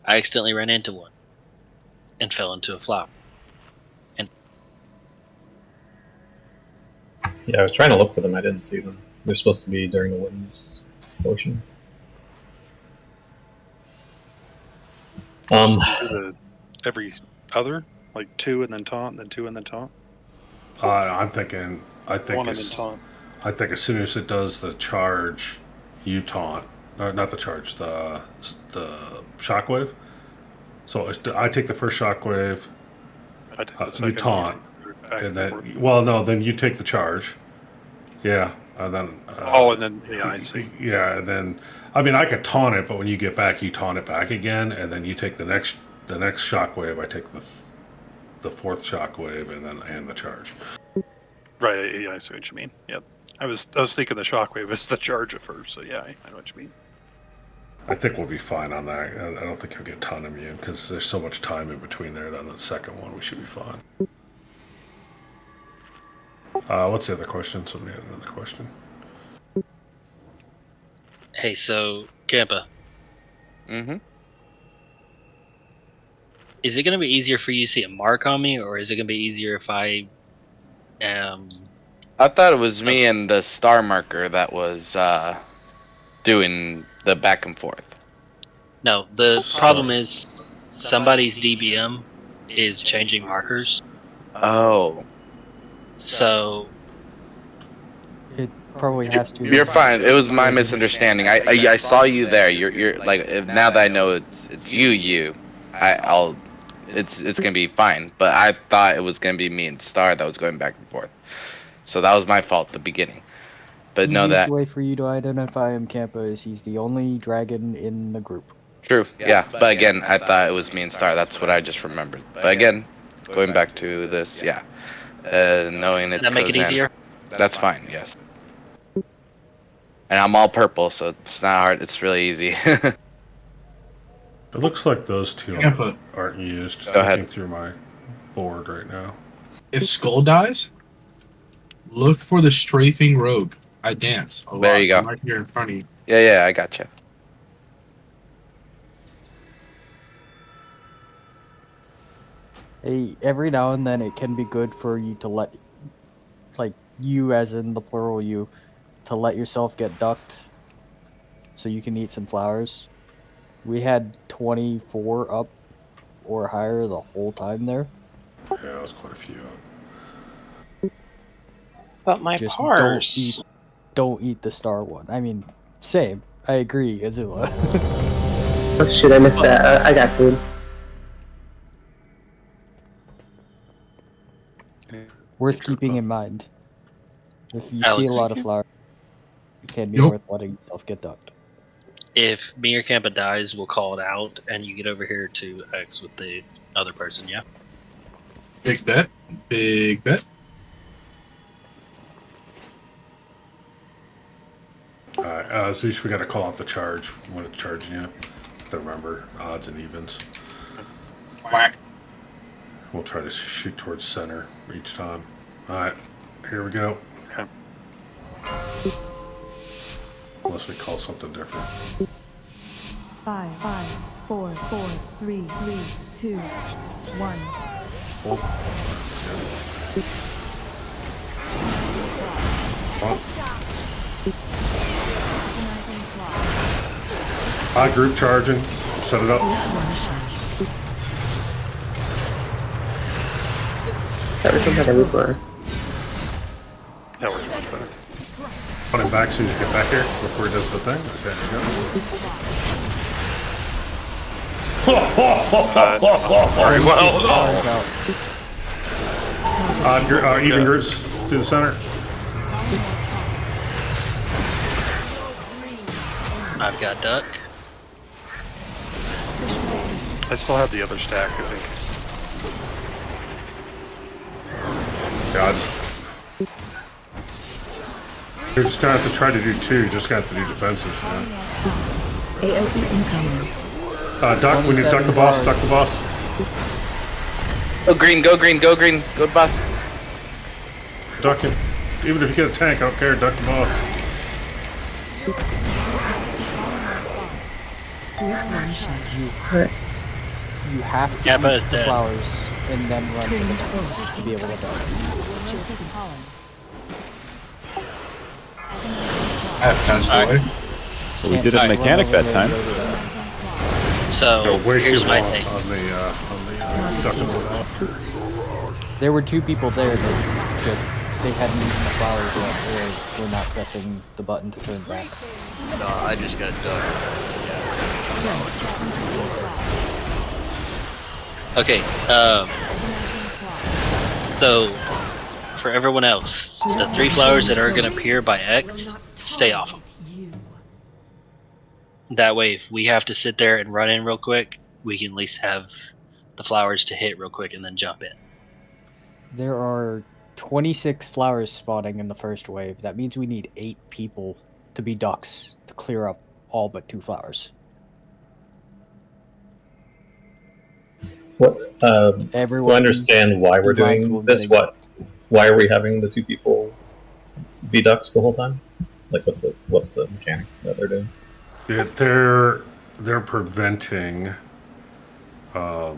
I accidentally ran into one and fell into a flower. And
Yeah, I was trying to look for them. I didn't see them. They're supposed to be during the winds portion.
Every other, like 2 and then taunt, then 2 and then taunt.
I'm thinking. I think
1 and then taunt.
I think as soon as it does the charge, you taunt. Not the charge. The shockwave. So I take the first shockwave.
I take the
You
second,
taunt,
back
and
and forth.
then then you take the charge. Yeah, and then.
And then I see.
Yeah, and then I could taunt it, but when you get back, you taunt it back again, and then you take the next shockwave. I take the fourth shockwave, and the charge.
Right, yeah, I see what you mean. Yep. I was thinking the shockwave is the charge at first, so yeah, I know what you mean.
I think we'll be fine on that. I don't think he'll get ton immune because there's so much time in between there. Then the second one, we should be fine. What's the other question? Somebody had another question.
hey, so Campa,
Mm-hmm.
is it going to be easier for you to see a mark on me, or is it going to be easier if I
I thought it was me and the star marker that was doing the back and forth.
No, the problem is somebody's DBM is changing markers.
Oh.
So
It probably has to.
You're fine. It was my misunderstanding. I saw you there. You're like now that I know it's you. It's gonna be fine. But I thought it was gonna be me and Star that was going back and forth. So that was my fault at the beginning. But know
The
that.
easiest way for you to identify him, Campa, is he's the only dragon in the group.
True. Yeah, but again, I thought it was me and Star. That's what I just remembered. But again, going back to this, yeah, knowing it's
Does that make it
Kozan,
easier?
that's fine. Yes. And I'm all purple, so it's not hard. It's really easy.
It looks like those two aren't used. Just
Go ahead.
looking through my board right now.
If Skull dies, look for the strafing rogue. I dance a lot.
There you go.
I'm right here in front of you.
Yeah, I gotcha.
Hey, every now and then it can be good for you to let, like, you as in the plural you, to let yourself get ducked so you can eat some flowers. We had 24 up or higher the whole time there.
Yeah, it was quite a few.
But my
Just
parse.
don't eat the star one. I mean, same. I agree, Azula.
Oh shoot, I missed that. I got food.
Worth keeping in mind. If you
Alex,
see a lot of flowers, it can be
Yup.
worth letting yourself get ducked.
If me or Kappa dies, we'll call it out, and you get over here to X with the other person, yeah?
Big bet. Big bet.
Alright, Zeus, we gotta call out the charge when it's charging you. To remember odds and evens.
Whack.
We'll try to shoot towards center each time. Alright, here we go.
Okay.
Unless we call something different.
5, 4, 3, 2, 1.
Group charging. Set it up.
That was had a reaper.
That works much better.
Put him back as soon as you get back here before he does the thing. There you go.
Very well.
Even groups through the center.
I've got duck.
I still have the other stack, I think.
God. You're just gonna have to try to do two. You're just gonna have to do defensive, man.
AOE incoming.
Duck, we need to duck the boss, duck the boss.
Go green, go green, go green, go boss.
Duck him. Even if you get a tank, I don't care, duck the boss.
You have to
Kappa
eat
is
the
dead.
flowers and then run to the boss to be able to duck.
I passed away.
So we did a mechanic that time.
So,
Way
here's
too
my
long
thing.
on the ducking without.
There were 2 people there that just, they hadn't eaten the flowers yet, or were not pressing the button to turn back.
No, I just got done.
Okay, so, for everyone else, the 3 flowers that are going to appear by X, stay off them. That way, if we have to sit there and run in real quick, we can at least have the flowers to hit real quick and then jump in.
There are 26 flowers spawning in the first wave. That means we need 8 people to be ducks to clear up all but 2 flowers.
What? So I
Everyone
understand why we're
be mindful
doing
of
this.
getting-
What? Why are we having the 2 people be ducks the whole time? Like, what's the mechanic that they're doing?
They're preventing
The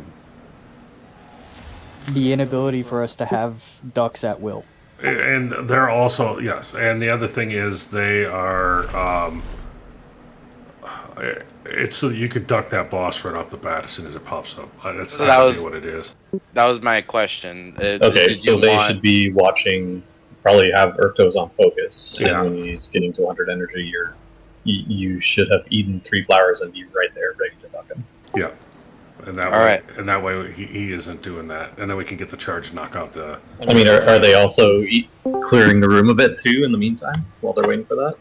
inability for us to have ducks at will.
and they're also, yes, and the other thing is they are it's so that you could duck that boss right off the bat as soon as it pops up. That's
So that was
what it is.
That was my question.
Okay,
Did
so
you
they
want-
should be watching. Probably have Urktos on focus,
Yeah.
and when he's getting to 100 energy, you should have eaten 3 flowers and be right there ready to duck him.
Yeah, and that
All
way,
right.
and that way he isn't doing that, and then we can get the charge and knock out the.
I mean, are they also clearing the room a bit too in the meantime while they're waiting for that?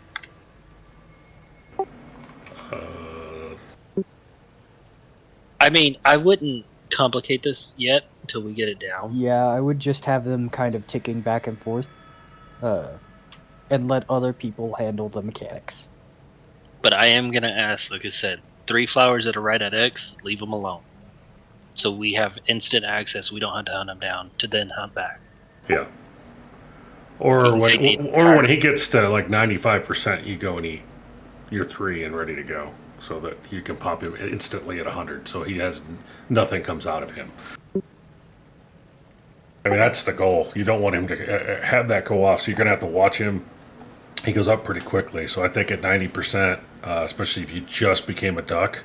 I mean, I wouldn't complicate this yet until we get it down.
Yeah, I would just have them kind of ticking back and forth, and let other people handle the mechanics.
But I am gonna ask, like I said, 3 flowers that are right at X, leave them alone. So we have instant access. We don't have to hunt them down to then hunt back.
Yeah. Or when he gets to like 95%, you go and eat your 3 and ready to go, so that you can pop him instantly at 100. So he has nothing comes out of him. I mean, that's the goal. You don't want him to have that go off, so you're gonna have to watch him. He goes up pretty quickly. So I think at 90%, especially if you just became a duck,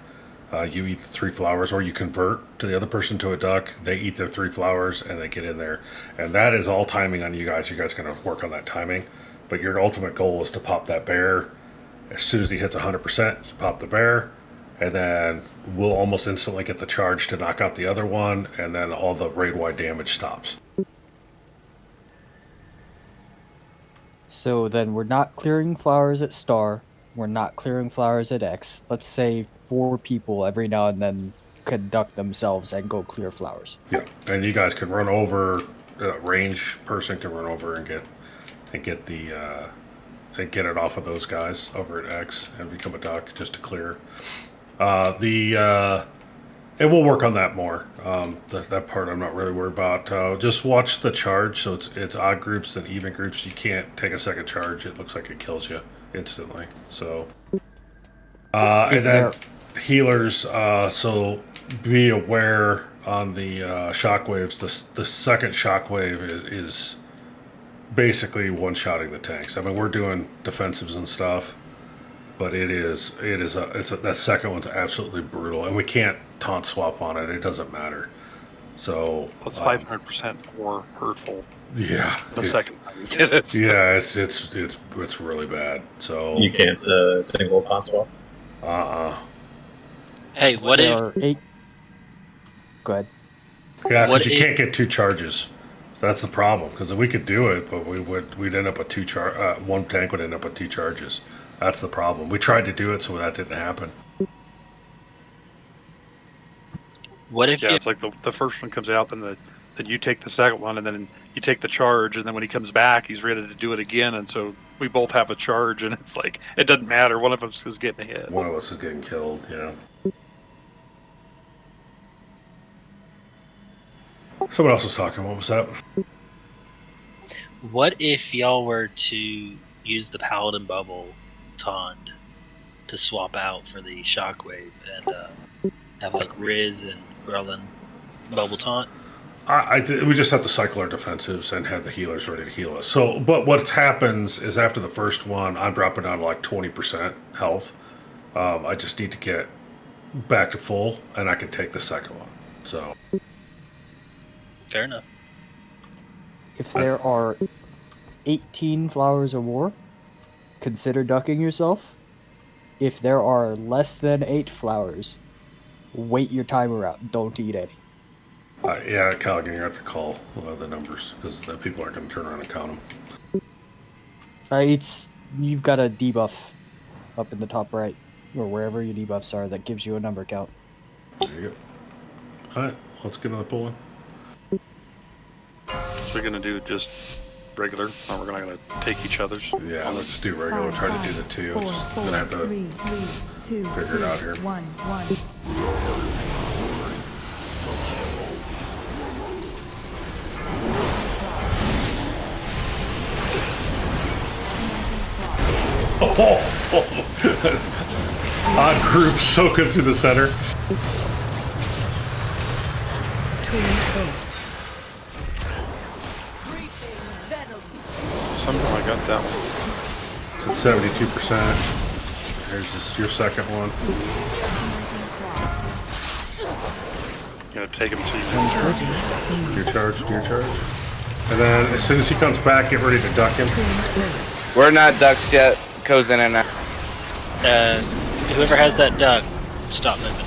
you eat the 3 flowers, or you convert to the other person to a duck. They eat their 3 flowers and they get in there, and that is all timing on you guys. You guys are gonna work on that timing, but your ultimate goal is to pop that bear. As soon as he hits 100%, you pop the bear, and then we'll almost instantly get the charge to knock out the other one, and then all the raid-wide damage stops.
So then we're not clearing flowers at Star. We're not clearing flowers at X. Let's say 4 people every now and then conduct themselves and go clear flowers.
Yeah, and you guys can run over. A range person can run over and get the and get it off of those guys over at X and become a duck just to clear. And we'll work on that more. That part I'm not really worried about. Just watch the charge. So it's odd groups and even groups. You can't take a second charge. It looks like it kills you instantly. So, and then healers. So be aware on the shockwaves. The second shockwave is basically one-shotting the tanks. I mean, we're doing defensives and stuff, but that second one's absolutely brutal, and we can't taunt swap on it. It doesn't matter. So
that's 500% more hurtful.
Yeah,
the second time you get it.
Yeah, it's really bad. So
you can't single taunt swap.
Hey, what if?
Go ahead.
Yeah, because you can't get 2 charges. That's the problem. Because we could do it, but we'd end up with 2 one tank would end up with 2 charges. That's the problem. We tried to do it, so that didn't happen.
What if?
Yeah, it's like the first one comes out, and then you take the second one, and then you take the charge, and then when he comes back, he's ready to do it again, and so we both have a charge, and it's like it doesn't matter. One of us is getting hit.
One of us is getting killed. Yeah. Someone else was talking. What was that?
What if y'all were to use the Paladin Bubble taunt to swap out for the Shockwave and have like Riz and Grelin Bubble taunt?
We just have to cycle our defensives and have the healers ready to heal us. So, but what happens is after the first one, I'm dropping down to like 20% health. I just need to get back to full, and I can take the second one. So.
Fair enough.
If there are 18 flowers or more, consider ducking yourself. If there are less than 8 flowers, wait your timer out. Don't eat any.
Yeah, Callaghan, you have to call the numbers because people aren't going to turn around and count them.
You've got a debuff up in the top right, or wherever your debuffs are, that gives you a number count.
There you go. All right, let's get another pull in.
So we're gonna do just regular, or we're not gonna take each other's.
Yeah, let's just do regular. Try to do the 2. We're just gonna have to figure it out here.
1.
Odd group soaking through the center.
Somehow I got that one.
It's at 72%. There's just your second one.
You gotta take him so you can
charge. Do your charge. And then as soon as he comes back, get ready to duck him.
We're not ducks yet. Goes in and out.
Whoever has that duck, stop moving.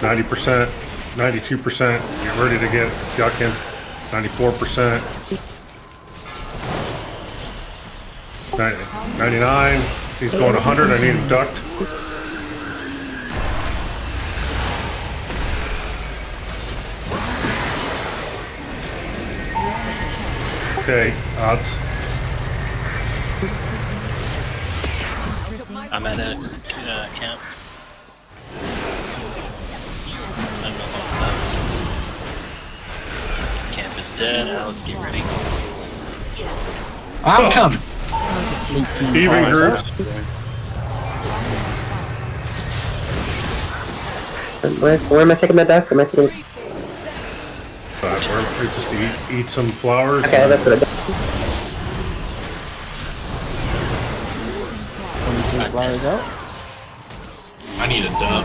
90%, 92%. Get ready to get ducking. 94%. 99. He's going 100. I need him ducked. Okay, odds.
I'm at X camp. I'm no longer up. Camp is dead. Now let's get ready.
I'm coming.
Even groups.
Where am I taking my duck? Am I taking?
We just eat some flowers.
Okay, that's what I do.
23 flowers out.
I need a duck.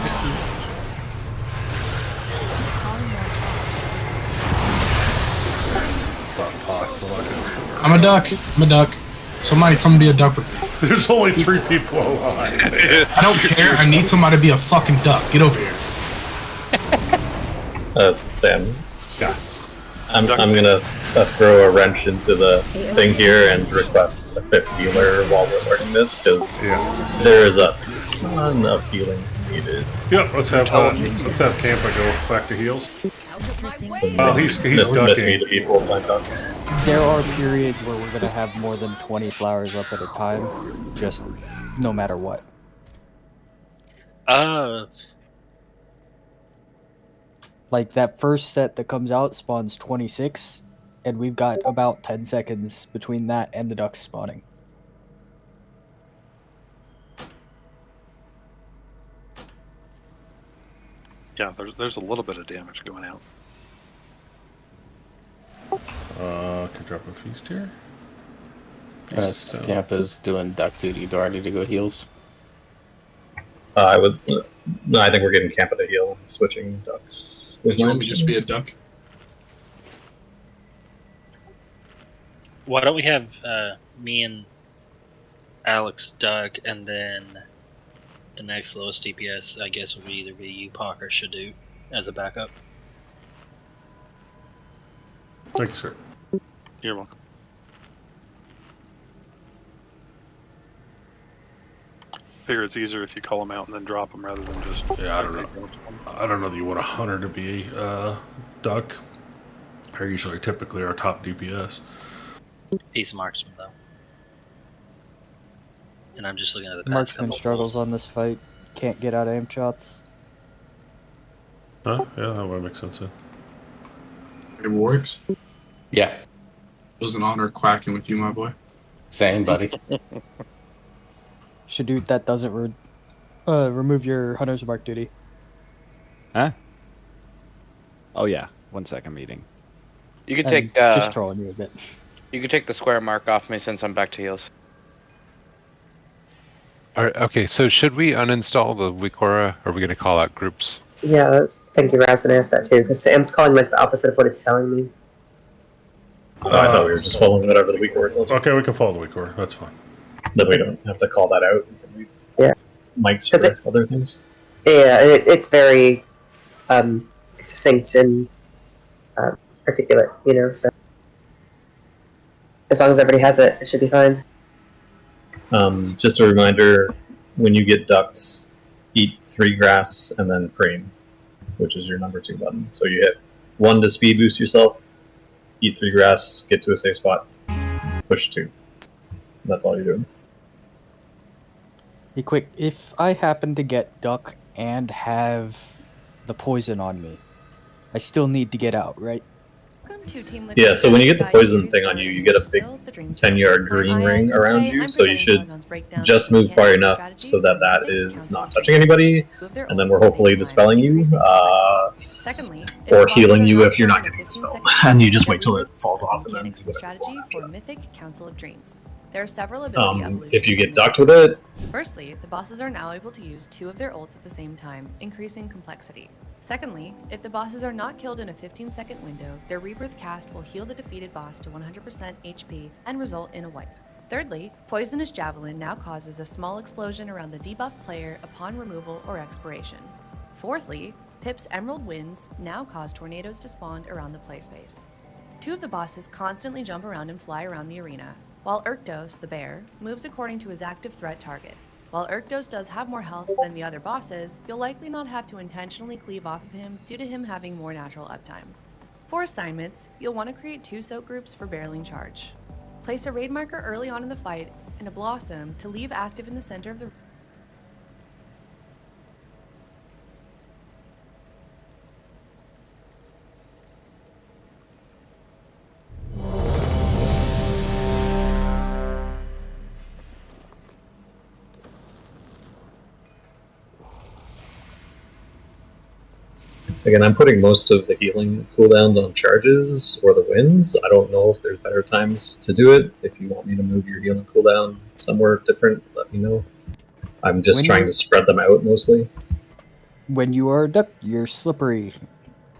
I'm a duck. I'm a duck. Somebody come be a duck with me.
There's only 3 people alive.
I don't care. I need somebody to be a fucking duck. Get over here.
Sam.
Yeah.
I'm gonna throw a wrench into the thing here and request a 5th healer while we're learning this, because there is a ton of healing needed.
Yep, let's have Campa go back to heals.
Oh,
he's
miss
ducking.
me to be full-time duck.
There are periods where we're gonna have more than 20 flowers up at a time, just no matter what. Like that first set that comes out spawns 26, and we've got about 10 seconds between that and the ducks spawning.
Yeah, there's a little bit of damage going out.
Can drop a feast here.
Camp is doing duck duty. Do I need to go heals?
I would. No, I think we're getting Campa to heal, switching ducks.
You want me to just be a duck?
Why don't we have me and Alex duck, and then the next lowest DPS, I guess, would either be you, Pac, or Shadoo as a backup.
Thanks, sir.
You're welcome. Figure it's easier if you call them out and then drop them rather than just.
Yeah, I don't know. I don't know that you want a hunter to be duck. They're usually typically our top DPS.
He's a marksman though, and I'm just looking at the
Marksman struggles on this fight. Can't get out of aim shots.
Huh? Yeah, that would make sense. Then.
It works.
Yeah.
It was an honor quacking with you, my boy.
Same, buddy.
Shadoo, that doesn't remove your hunter's mark duty.
Huh? Oh yeah. 1 second meeting.
You could
I'm
take
just trolling you a bit.
You could take the square mark off me since I'm back to heals.
Alright, okay, so should we uninstall the Wikora? Or are we going to call out groups?
Yeah, thank you, Raz, and asked that too, because Sam's calling like the opposite of what it's telling me.
I thought we were just following whatever the Wikora tells us.
Okay, we can follow the Wikora. That's fine.
Then we don't have to call that out.
Yeah.
Mics for other things.
Yeah, it's very succinct and articulate, you know, so as long as everybody has it, it should be fine.
Just a reminder, when you get ducks, eat 3 grass and then preen, which is your number 2 button. So you hit 1 to speed boost yourself, eat 3 grass, get to a safe spot, push 2. That's all you're doing.
Be quick, if I happen to get duck and have the poison on me, I still need to get out, right?
Yeah, so when you get the poison thing on you, you get a big 10-yard green ring around you, so you should just move far enough so that that is not touching anybody, and then we're hopefully dispelling you, or healing you if you're not getting dispelled, and you just wait till it falls off and then
strategy for Mythic Council of Dreams. There are several ability evolutions.
if you get ducked with it.
Firstly, the bosses are now able to use 2 of their ults at the same time, increasing complexity. Secondly, if the bosses are not killed in a 15-second window, their Rebirth cast will heal the defeated boss to 100% HP and result in a wipe. Thirdly, Poisonous Javelin now causes a small explosion around the debuffed player upon removal or expiration. Fourthly, Pip's Emerald Winds now cause tornadoes to spawn around the playspace. 2 of the bosses constantly jump around and fly around the arena, while Urkdos, the bear, moves according to his active threat target. While Urkdos does have more health than the other bosses, you'll likely not have to intentionally cleave off of him due to him having more natural uptime. For assignments, you'll want to create 2 soak groups for barreling charge. Place a raid marker early on in the fight and a blossom to leave active in the center of the
Again, I'm putting most of the healing cooldowns on charges or the wins. I don't know if there's better times to do it. If you want me to move your healing cooldown somewhere different, let me know. I'm just trying to spread them out mostly.
When you are ducked, you're slippery.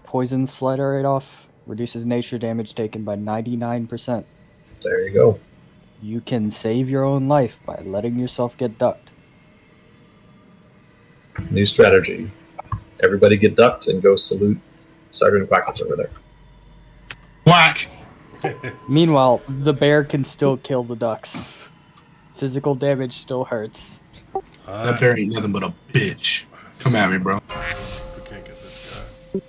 Poison slide right off. Reduces nature damage taken by 99%.
There you go.
You can save your own life by letting yourself get ducked.
New strategy. Everybody get ducked and go salute Sergeant Quackles over there.
Whack!
Meanwhile, the bear can still kill the ducks. Physical damage still hurts.
That bear ain't nothing but a bitch. Come at me, bro.
We can't get this guy.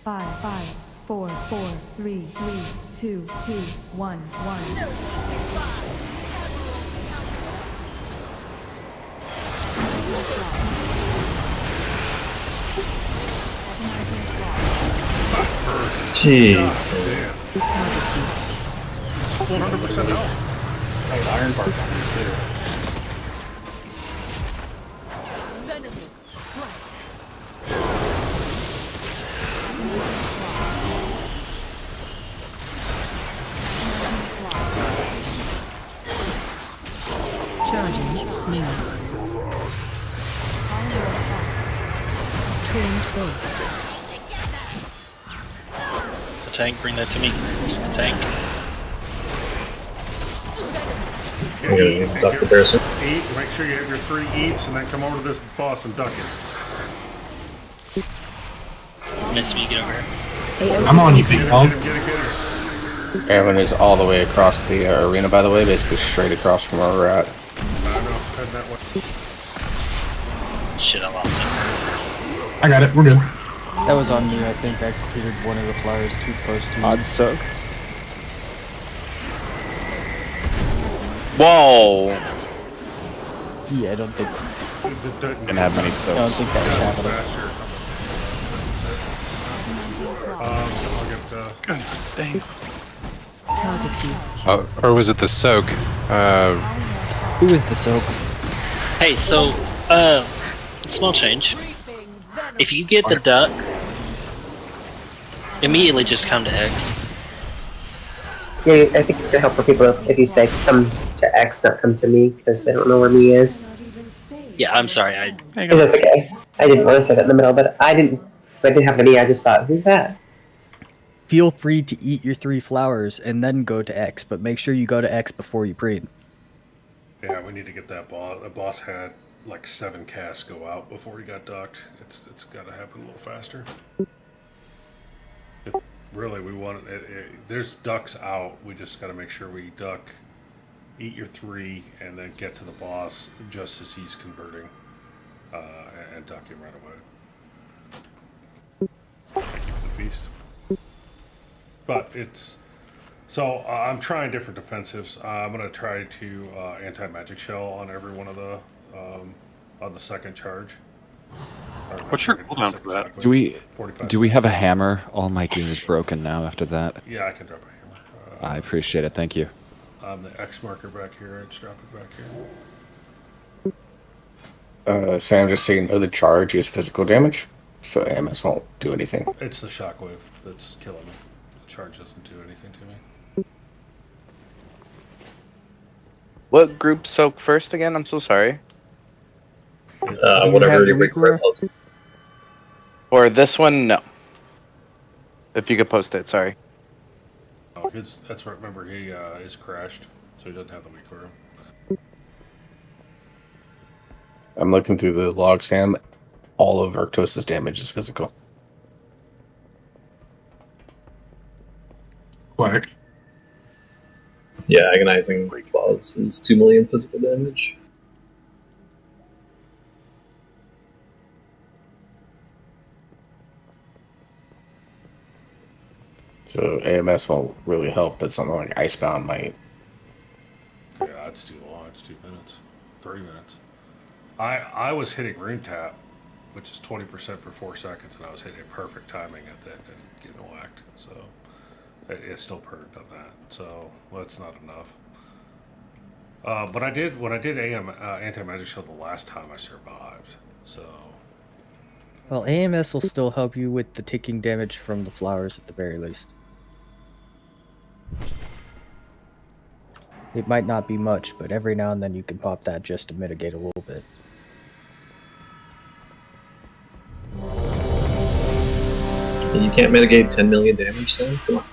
5, 5, 4, 4, 3, 3, 2, 2, 1, 1.
Jeez.
100% health.
Oh, Iron Bark.
Charging near. Trimmed base.
It's a tank. Bring that to me. It's a tank.
I'm gonna use Dr. Bearson.
Eat. Make sure you have your 3 eats, and then come over to this boss and duck it.
Miss me. Get over here.
I'm on you, big dog.
Get it.
Everyone is all the way across the arena, by the way, basically straight across from where we're at.
I know. Head that way.
Shit, I lost it.
I got it. We're good.
That was on me. I think I cleared one of the flowers too close to me.
Odd soak.
Whoa!
Yeah, I don't think.
Didn't have many soaks.
I don't think that was happening.
I'll get. God dang.
Target you.
Or was it the soak?
Who is the soak?
Hey, so, small change. If you get the duck, immediately just come to X.
Yeah, I think it could help for people if you say come to X, not come to me, because they don't know where me is.
Yeah, I'm sorry.
That's okay. I didn't want to say that in the middle, but I didn't. But it didn't happen to me. I just thought, who's that?
Feel free to eat your 3 flowers and then go to X, but make sure you go to X before you preen.
Yeah, we need to get that boss. The boss had like 7 casts go out before he got ducked. It's got to happen a little faster. Really, we want it. There's ducks out. We just got to make sure we duck, eat your 3, and then get to the boss just as he's converting, and duck him right away. The feast. But it's so I'm trying different defensives. I'm gonna try to anti-magic shell on every one of the on the second charge.
What's your cooldown for that?
Do we
45
do we have a hammer? All my gear is broken now after that.
Yeah, I can drop a hammer.
I appreciate it. Thank you.
The X marker back here. Let's drop it back here.
Sam, just so you know, the charge is physical damage, so AMS won't do anything.
It's the shockwave that's killing me. The charge doesn't do anything to me.
What group soak first again? I'm so sorry.
Whatever your weaker tells you.
For this one, no. If you could post it, sorry.
Oh, that's right. Remember, he is crashed, so he doesn't have the weak room.
I'm looking through the log, Sam. All of Arctos' damage is physical.
Quack.
Yeah, agonizing claws is 2 million physical damage.
So AMS won't really help, but something like Icebound might.
Yeah, that's too long. It's 2 minutes, 3 minutes. I was hitting Rune Tap, which is 20% for 4 seconds, and I was hitting perfect timing at that and getting whacked. So it still perked on that. So that's not enough. But I did when I did anti-magic shield the last time I survived. So
Well, AMS will still help you with the ticking damage from the flowers at the very least. It might not be much, but every now and then you can pop that just to mitigate a little bit.
You can't mitigate 10 million damage, Sam? Come on.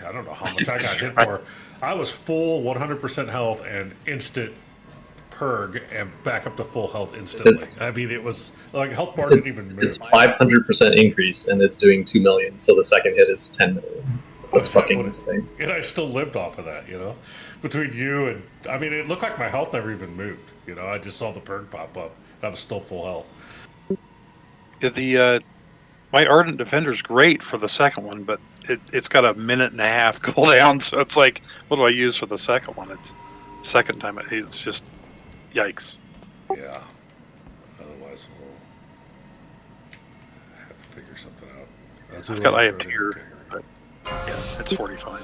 I don't know how much I got hit for. I was full 100% health and instant purg and back up to full health instantly. I mean, it was like health bar didn't even move.
It's 500% increase, and it's doing 2 million. So the second hit is 10 million. That's fucking insane.
And I still lived off of that, you know. Between you and I mean, it looked like my health never even moved. You know, I just saw the purg pop up. I was still full health.
Yeah, the my Ardent Defender's great for the second one, but it's got a 1.5 minute cooldown. So it's like, what do I use for the second one? It's second time it's just yikes.
Yeah. Otherwise, we'll have to figure something out.
I've got I have here, but yeah, it's 45.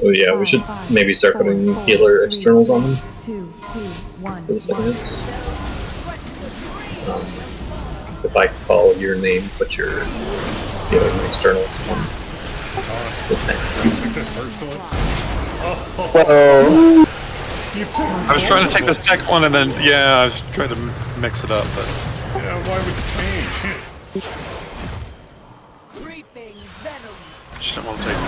Oh yeah, we should maybe start putting healer externals on them
2, 2, 1.
for the second hits. If I call your name, put your healer external on the tank.
Whoa.
I was trying to take the second one, and then I was trying to mix it up, but
yeah, why would you change?
I just don't want to take 3.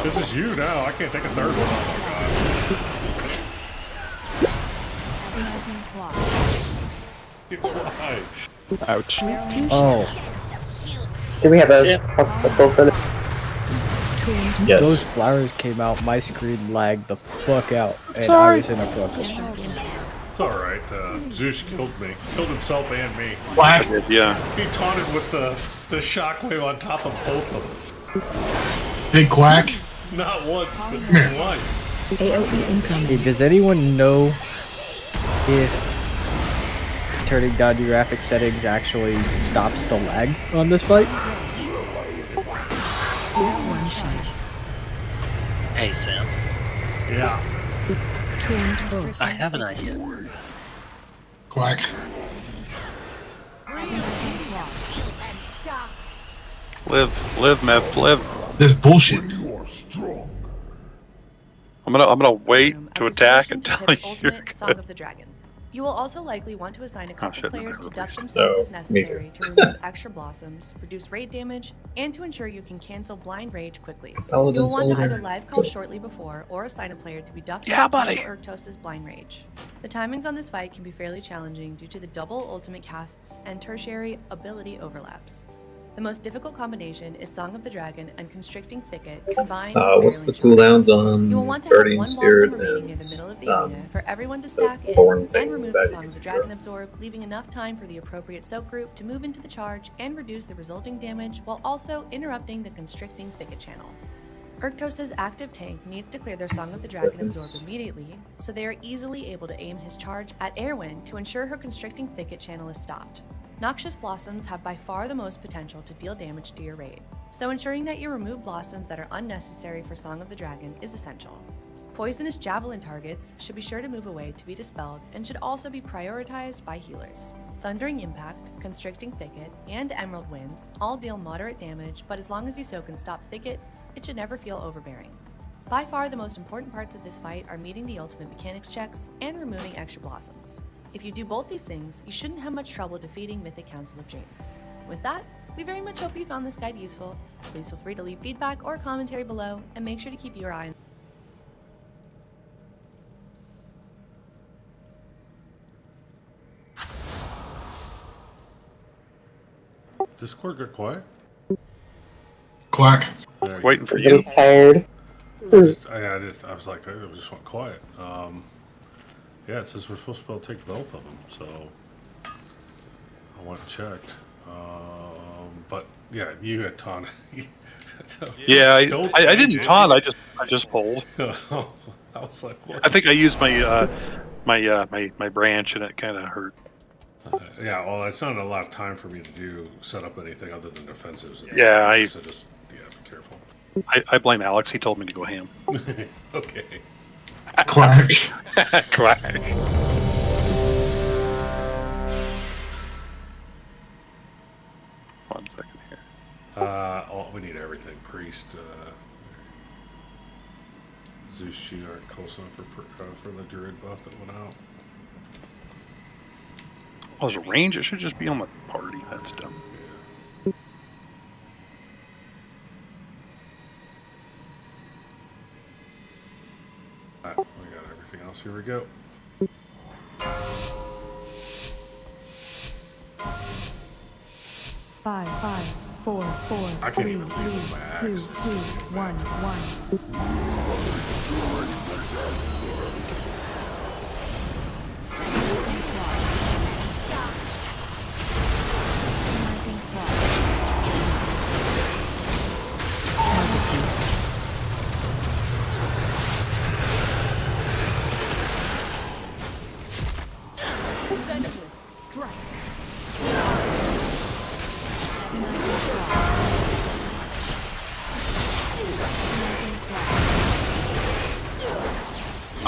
This is you now. I can't take a third one. Oh my god. Why?
Ouch.
Oh.
Do we have a soul stone?
Yes.
Those flowers came out, my screen lagged the fuck out, and
Sorry.
I was in a fucking.
It's alright. Zeus killed me. Killed himself and me.
Black. Yeah.
He taunted with the shockwave on top of both of us.
Big quack.
Not once, but twice.
AOE incoming.
Hey, does anyone know if turning down your graphic settings actually stops the lag on this fight?
Hey, Sam.
Yeah.
I have an idea.
Quack.
Live, Mev, live.
This bullshit.
I'm gonna wait to attack until you're
Ultimate Song
good.
of the Dragon. You will also likely want to assign a couple
shit,
players to duck
so,
themselves as
me
necessary to remove extra blossoms, reduce raid damage, and to ensure you can cancel blind rage quickly.
Paladin's
You'll want to
older.
either live call shortly before or assign a player to be ducked
Yeah,
to
buddy.
cancel Urktos's blind rage. The timings on this fight can be fairly challenging due to the double ultimate casts and tertiary ability overlaps. The most difficult combination is Song of the Dragon and Constricting Thicket combined with
What's the
barreling shots.
cooldowns on
You will want to have
Guardian
one
Spirit
blossom remaining near the middle of the
and
arena for everyone to stack in
thorn
and
thing
remove
that
the
you
Song of the
can
Dragon
throw?
Absorb, leaving enough time for the appropriate soak group to move into the charge and reduce the resulting damage while also interrupting the Constricting Thicket channel. Urktos's active tank needs to clear their Song of the Dragon Absorb immediately, so they are easily able to aim his charge at Airwind to ensure her Constricting Thicket channel is stopped. Noxious Blossoms have by far the most potential to deal damage to your raid, so ensuring that you remove blossoms that are unnecessary for Song of the Dragon is essential. Poisonous javelin targets should be sure to move away to be dispelled and should also be prioritized by healers. Thundering Impact, Constricting Thicket, and Emerald Winds all deal moderate damage, but as long as you soak and stop Thicket, it should never feel overbearing. By far the most important parts of this fight are meeting the ultimate mechanics checks and removing extra blossoms. If you do both these things, you shouldn't have much trouble defeating Mythic Council of Dreams. With that, we very much hope you found this guide useful. Please feel free to leave feedback or commentary below, and make sure to keep your eye on
Discord got quiet?
Quack.
Waiting for you.
Everybody's tired.
I was like, I just went quiet. Yeah, it says we're supposed to be able to take both of them, so I went and checked. But yeah, you had taunt.
Yeah, I
change
didn't
it.
taunt. I just pulled.
I was like, what?
I think I used my my branch, and it kind of hurt.
Yeah, well, it's not a lot of time for me to set up anything other than defensives.
Yeah,
so just be careful.
I blame Alex. He told me to go ham.
Okay.
Quack.
Quack. One second here.
We need everything. Priest, Zeus, she aren't close enough for the druid buff that went out.
Oh, there's a range. It should just be on the party. That's dumb.
Alright, we got everything else. Here we go.
Five, 4, 4,
I can't
3,
even
3,
leave with my axe.
2, 2, 1, 1.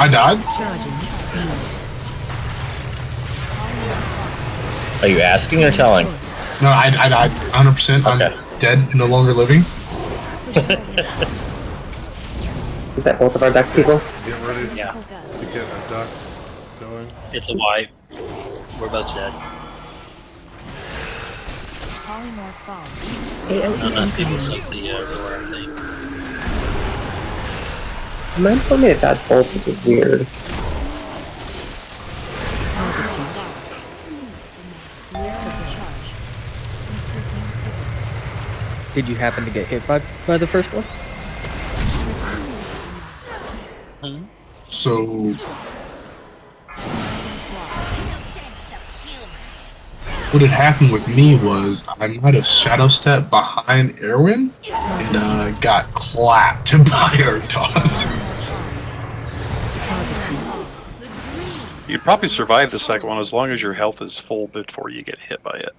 I died.
Are you asking or telling?
No, I died 100%.
Okay.
I'm dead, no longer living.
Is that both of our duck people?
Get ready to
Yeah.
get a duck going.
It's a Y. We're both dead. None of people suck the roar thing.
Mine told me to dodge both, which is weird.
Did you happen to get hit by the first one?
So what had happened with me was I might have shadow stepped behind Erwin and got clapped by Artos.
You'd probably survive the second one as long as your health is full before you get hit by it.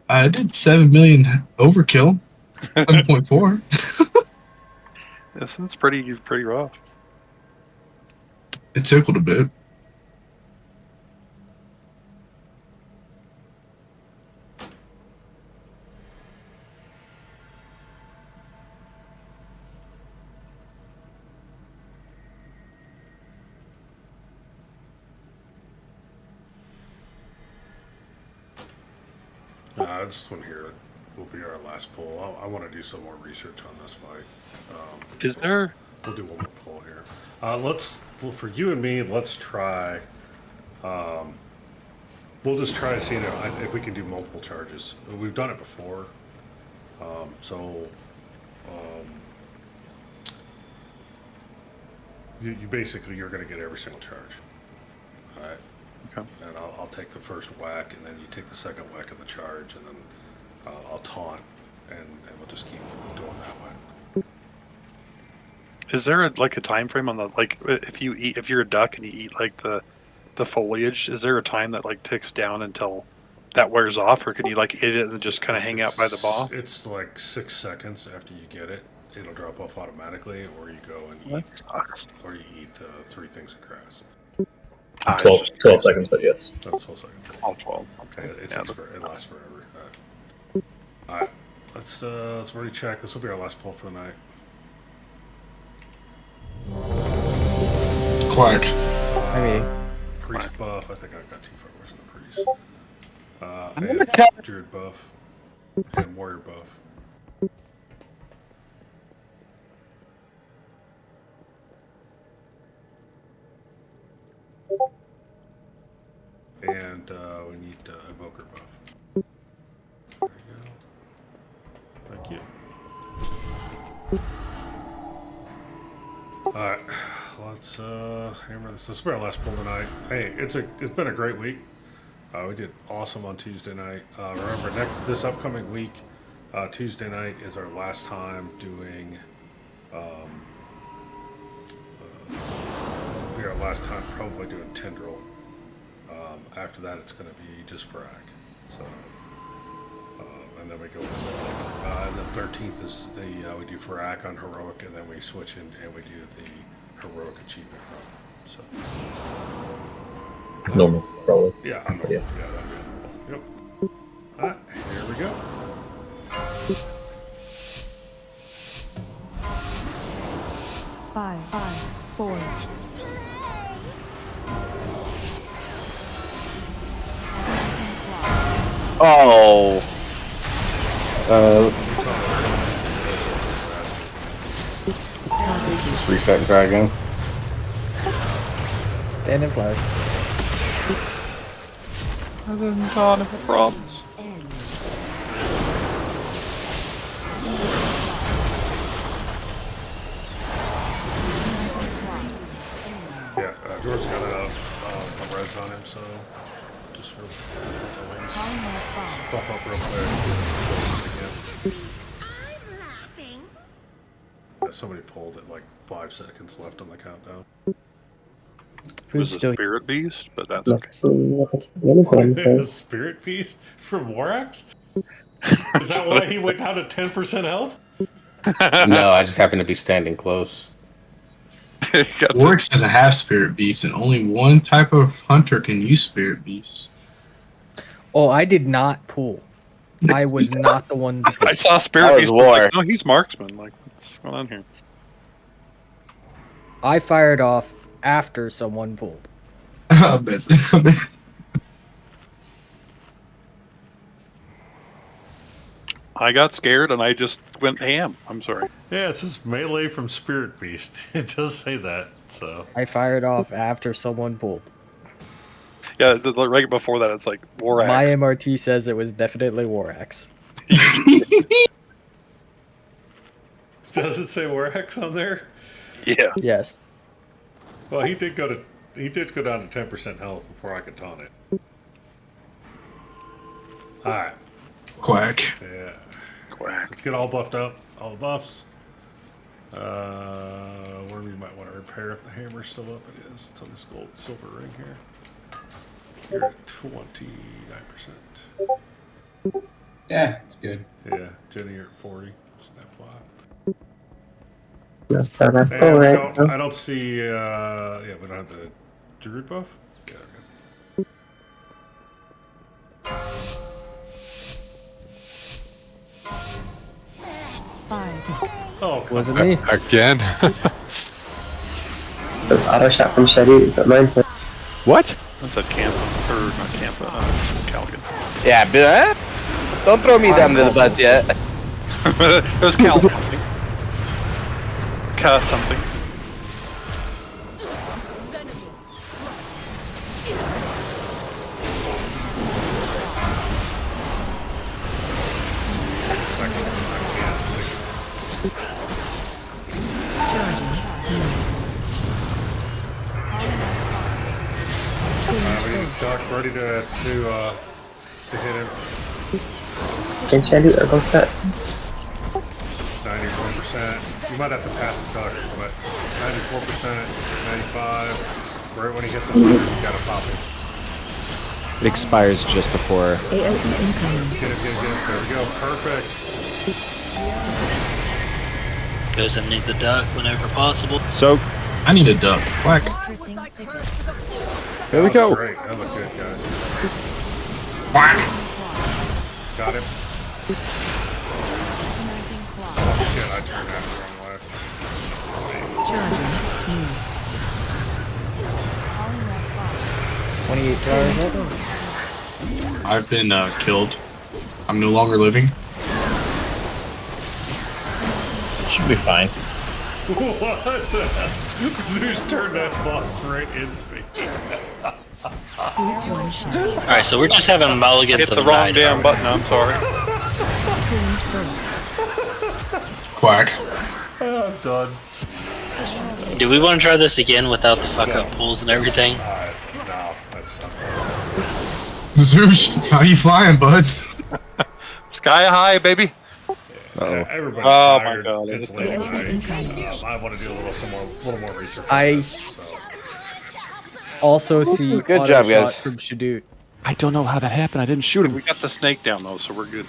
I did 7 million overkill. 7.4.
This is pretty rough.
It tickled a bit.
This one here will be our last poll. I want to do some more research on this fight.
Is there?
We'll do one more poll here. For you and me, let's try. We'll just try to see if we can do multiple charges. We've done it before, you basically you're going to get every single charge. All right.
Okay.
And I'll take the first whack, and then you take the second whack of the charge, and then I'll taunt, and we'll just keep going that way.
Is there a time frame on the if you're a duck and you eat like the foliage? Is there a time that ticks down until that wears off, or can you eat it and just kind of hang out by the ball?
It's like 6 seconds after you get it. It'll drop off automatically, or you go and eat, or you eat 3 things of grass.
12 seconds, but yes.
Oh, 12 seconds.
All 12. Okay.
It lasts forever. All right. Let's already check. This will be our last poll for the night.
Quack.
Okay.
Priest buff. I think I got too far away from the priest. And druid buff. And warrior buff. And we need evoker buff. There you go. Thank you. Alright, let's hammer this. This will be our last pull tonight. Hey, it's been a great week. We did awesome on Tuesday night. Remember, this upcoming week, Tuesday night is our last time doing. Be our last time probably doing Tendril. After that, it's going to be just Frag. So, and then we go. The 13th is we do Frag on Heroic, and then we switch in and we do the Heroic Achievement run. So.
Normal, probably.
Yeah, I'm normal. Yeah, that'd be normal. Yep. Alright, here we go.
Five, 4.
Oh.
Just reset dragon.
Stand in flash.
I didn't cause any problems.
Yeah, George's got a res on him, so just for the wings. Just buff up real quick. Yeah, somebody pulled it like 5 seconds left on the countdown.
It was a spirit beast, but that's okay.
The spirit beast from Warax? Is that why he went down to 10% health?
No, I just happened to be standing close.
Oryx doesn't have spirit beasts, and only one type of hunter can use spirit beasts.
Oh, I did not pull. I was not the one to pull.
I saw spirit beast. Like, no, he's marksman. Like, what's going on here?
I fired off after someone pulled.
I got scared and I just went ham. I'm sorry.
Yeah, it says melee from Spirit Beast. It does say that, so.
I fired off after someone pulled.
Yeah, right before that, it's like Warax.
My MRT says it was definitely Warax.
Does it say Warax on there?
Yeah.
Yes.
Well, he did go down to 10% health before I could taunt it. Alright.
Quack.
Yeah.
Quack.
Let's get all buffed up. All the buffs. Where we might want to repair if the hammer's still up. It is. It's on this gold silver ring here. You're at 29%.
Yeah, it's good.
Yeah, Jenny, you're at 40. Just that flat.
That's how that's
And
full, right? So.
I don't see. Yeah, we don't have the druid buff. Yeah, okay.
It's 5.
Oh,
wasn't me.
Again?
It says auto shot from Shady is what mine said.
What?
That's a camp, or not camp, Caligan.
Yeah, but don't throw me down to the bus yet.
It was Cal something. Cal something.
We need Doc ready to hit him.
Can Shady or both cuts?
94%. You might have to pass the Doc, but 94%, 95. Right when he hits the button, you gotta pop it.
It expires just before.
AOE incoming.
Get it. There we go. Perfect.
Goes and needs a duck whenever possible.
So,
I need a duck. Quack.
Here we go.
Great. That looked good, guys.
Quack.
Got him. Oh shit, I turned that the wrong way.
28 hours.
I've been killed. I'm no longer living.
Should be fine.
What the hell? Zeus turned that boss right into me.
Alright, so we're just having mulligans
Hit
of
the wrong
night,
damn
are
button, I'm sorry.
Quack.
I'm done.
we? Do we want to try this again without the fuck up pulls and everything?
No, that's
Zoosh, how you flying, bud?
Sky high, baby.
Everybody's
Oh my
tired.
God,
It's late at night. I want to do a little more research.
I
on this, so.
also see
Good
auto
job,
shot
guys.
from Shadut.
I don't know how that happened. I didn't shoot him.
We got the snake down though, so we're good.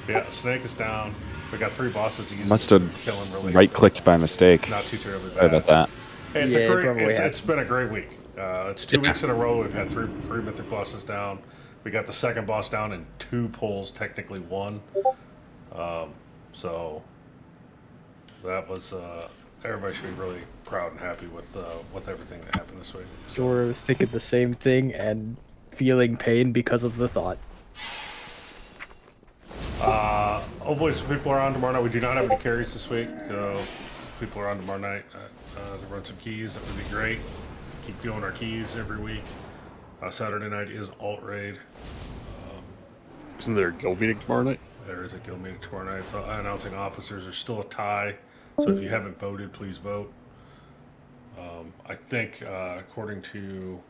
Yeah, snake is down. We got 3 bosses to use.
Must
to
have
kill him really.
right-clicked by mistake.
Not too terribly bad.
Sorry about that.
Hey, it's
Yeah,
a
it
great.
probably
It's been a great week. It's 2 weeks in a row. We've had three mythic bosses down. We got the second boss down in 2 pulls, technically 1. So that was. Everybody should be really proud and happy with everything that happened this week.
Dora was thinking the same thing and feeling pain because of the thought.
Hopefully some people are on tomorrow night. We do not have any carries this week. People are on tomorrow night to run some keys. That would be great. Keep doing our keys every week. Saturday night is alt raid.
Isn't there a guild meeting tomorrow night?
There is a guild meeting tomorrow night. So announcing officers. There's still a tie. So if you haven't voted, please vote. I think according to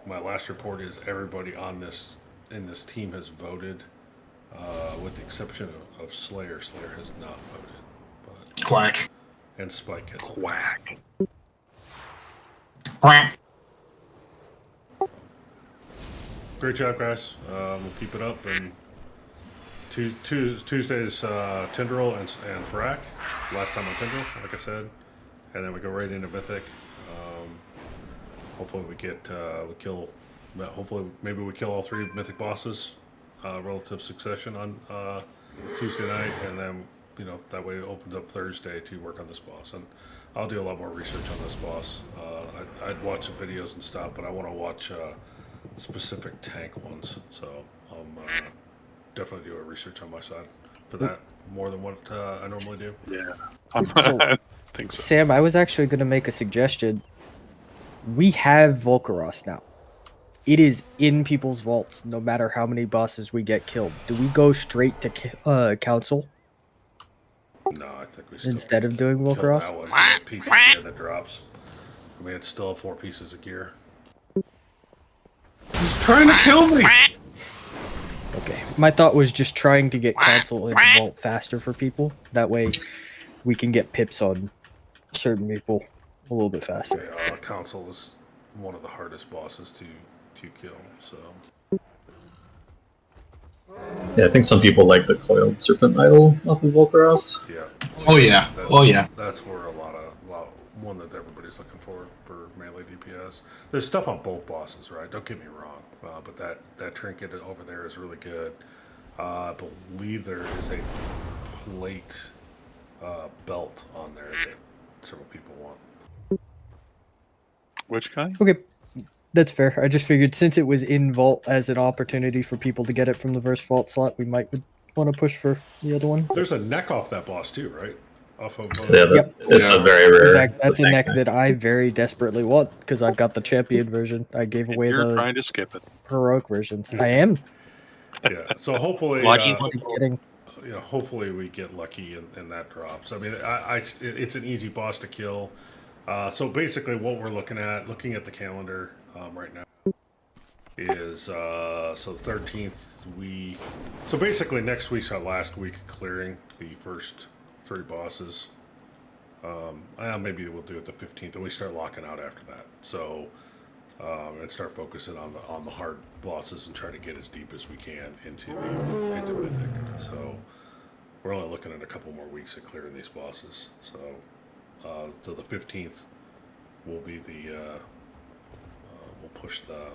my last report is everybody on this team has voted. With the exception of Slayer. Slayer has not voted. But,
Quack.
And Spike has
Quack. Quack.
Great job, guys. We'll keep it up. And Tuesday's Tendril and Farak. Last time on Tendril, like I said. And then we go right into Mythic. Hopefully we kill. Hopefully maybe we kill all 3 Mythic bosses. Relative succession on Tuesday night, and then that way it opens up Thursday to work on this boss. And I'll do a lot more research on this boss. I'd watch some videos and stuff, but I want to watch specific tank ones. So I'm definitely do a research on my side for that more than what I normally do.
Yeah,
I
think so.
Sam, I was actually going to make a suggestion. We have Volcaros now. It is in people's vaults, no matter how many bosses we get killed. Do we go straight to council?
No, I think we still
instead of doing
kill
Volcaros?
that one for the piece of gear that drops. I mean, it's still 4 pieces of gear.
He's trying to kill me.
Okay. My thought was just trying to get council in the vault faster for people. That way we can get pips on certain people a little bit faster.
Yeah, council is one of the hardest bosses to kill, so.
Yeah, I think some people like the coiled serpent idol off of Volcaros.
Yeah.
Oh yeah.
That's where one that everybody's looking for melee DPS. There's stuff on both bosses, right? Don't get me wrong, but that trinket over there is really good. I believe there is a plate belt on there that several people want.
Which kind?
Okay. That's fair. I just figured since it was in vault as an opportunity for people to get it from the verse vault slot, we might want to push for the other one.
There's a neck off that boss too, right? Off of
It's a very rare.
In fact, that's a neck that I very desperately want because I've got the champion version. I gave away
You're
the
trying to skip it.
heroic versions. I am.
Yeah. So hopefully,
Kidding.
hopefully we get lucky and that drops. I mean, it's an easy boss to kill. So basically, what we're looking at the calendar right now is so 13th. So basically, next week's our last week of clearing the first 3 bosses. Maybe we'll do it the 15th, and we start locking out after that. So and start focusing on the hard bosses and try to get as deep as we can into Mythic. So we're only looking at a couple more weeks of clearing these bosses. So the 15th will be we'll push the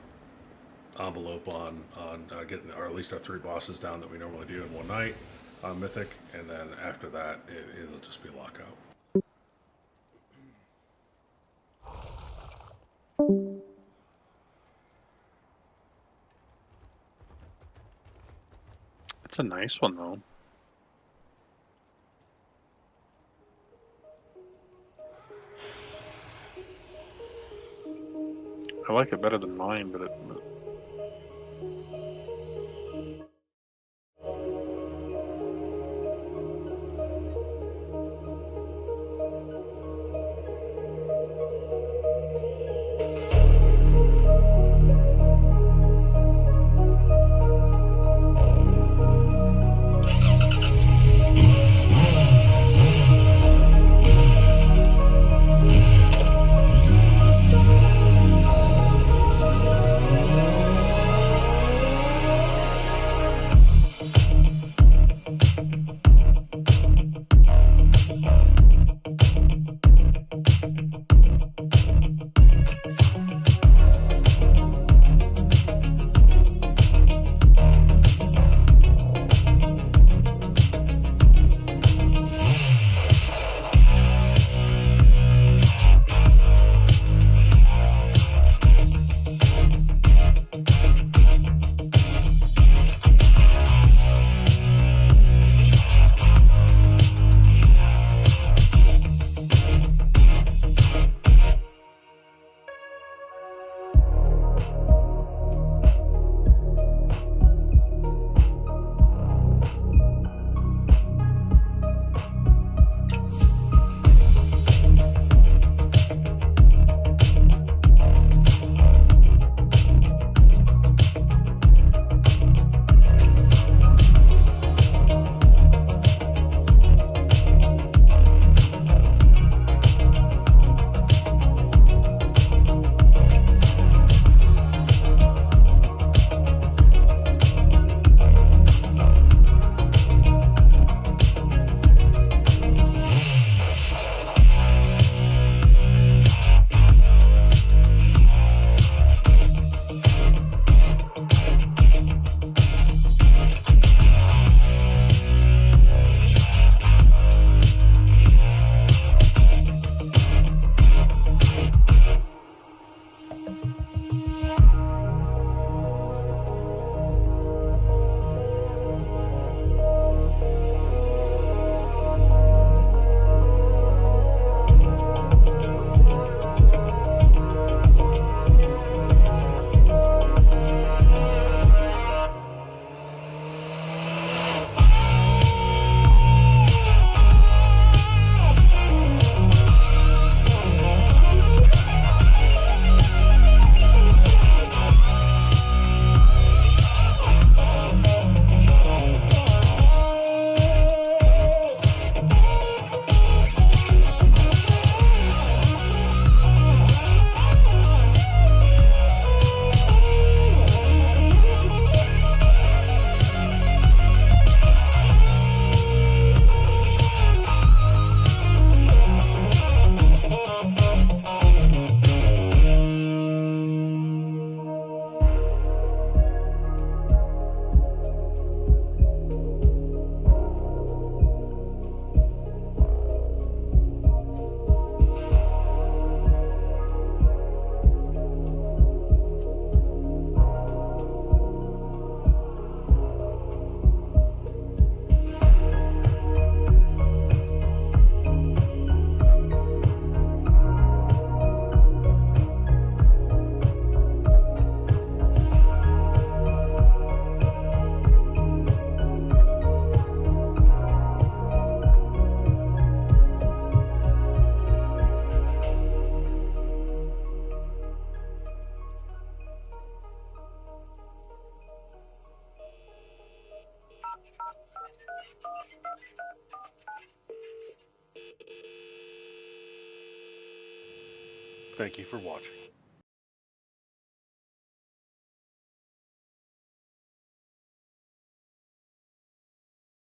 envelope on getting, or at least our 3 bosses down that we normally do in one night on Mythic, and then after that it'll just be lockout.
It's a nice one though. I like it better than mine, but
Thank you for watching.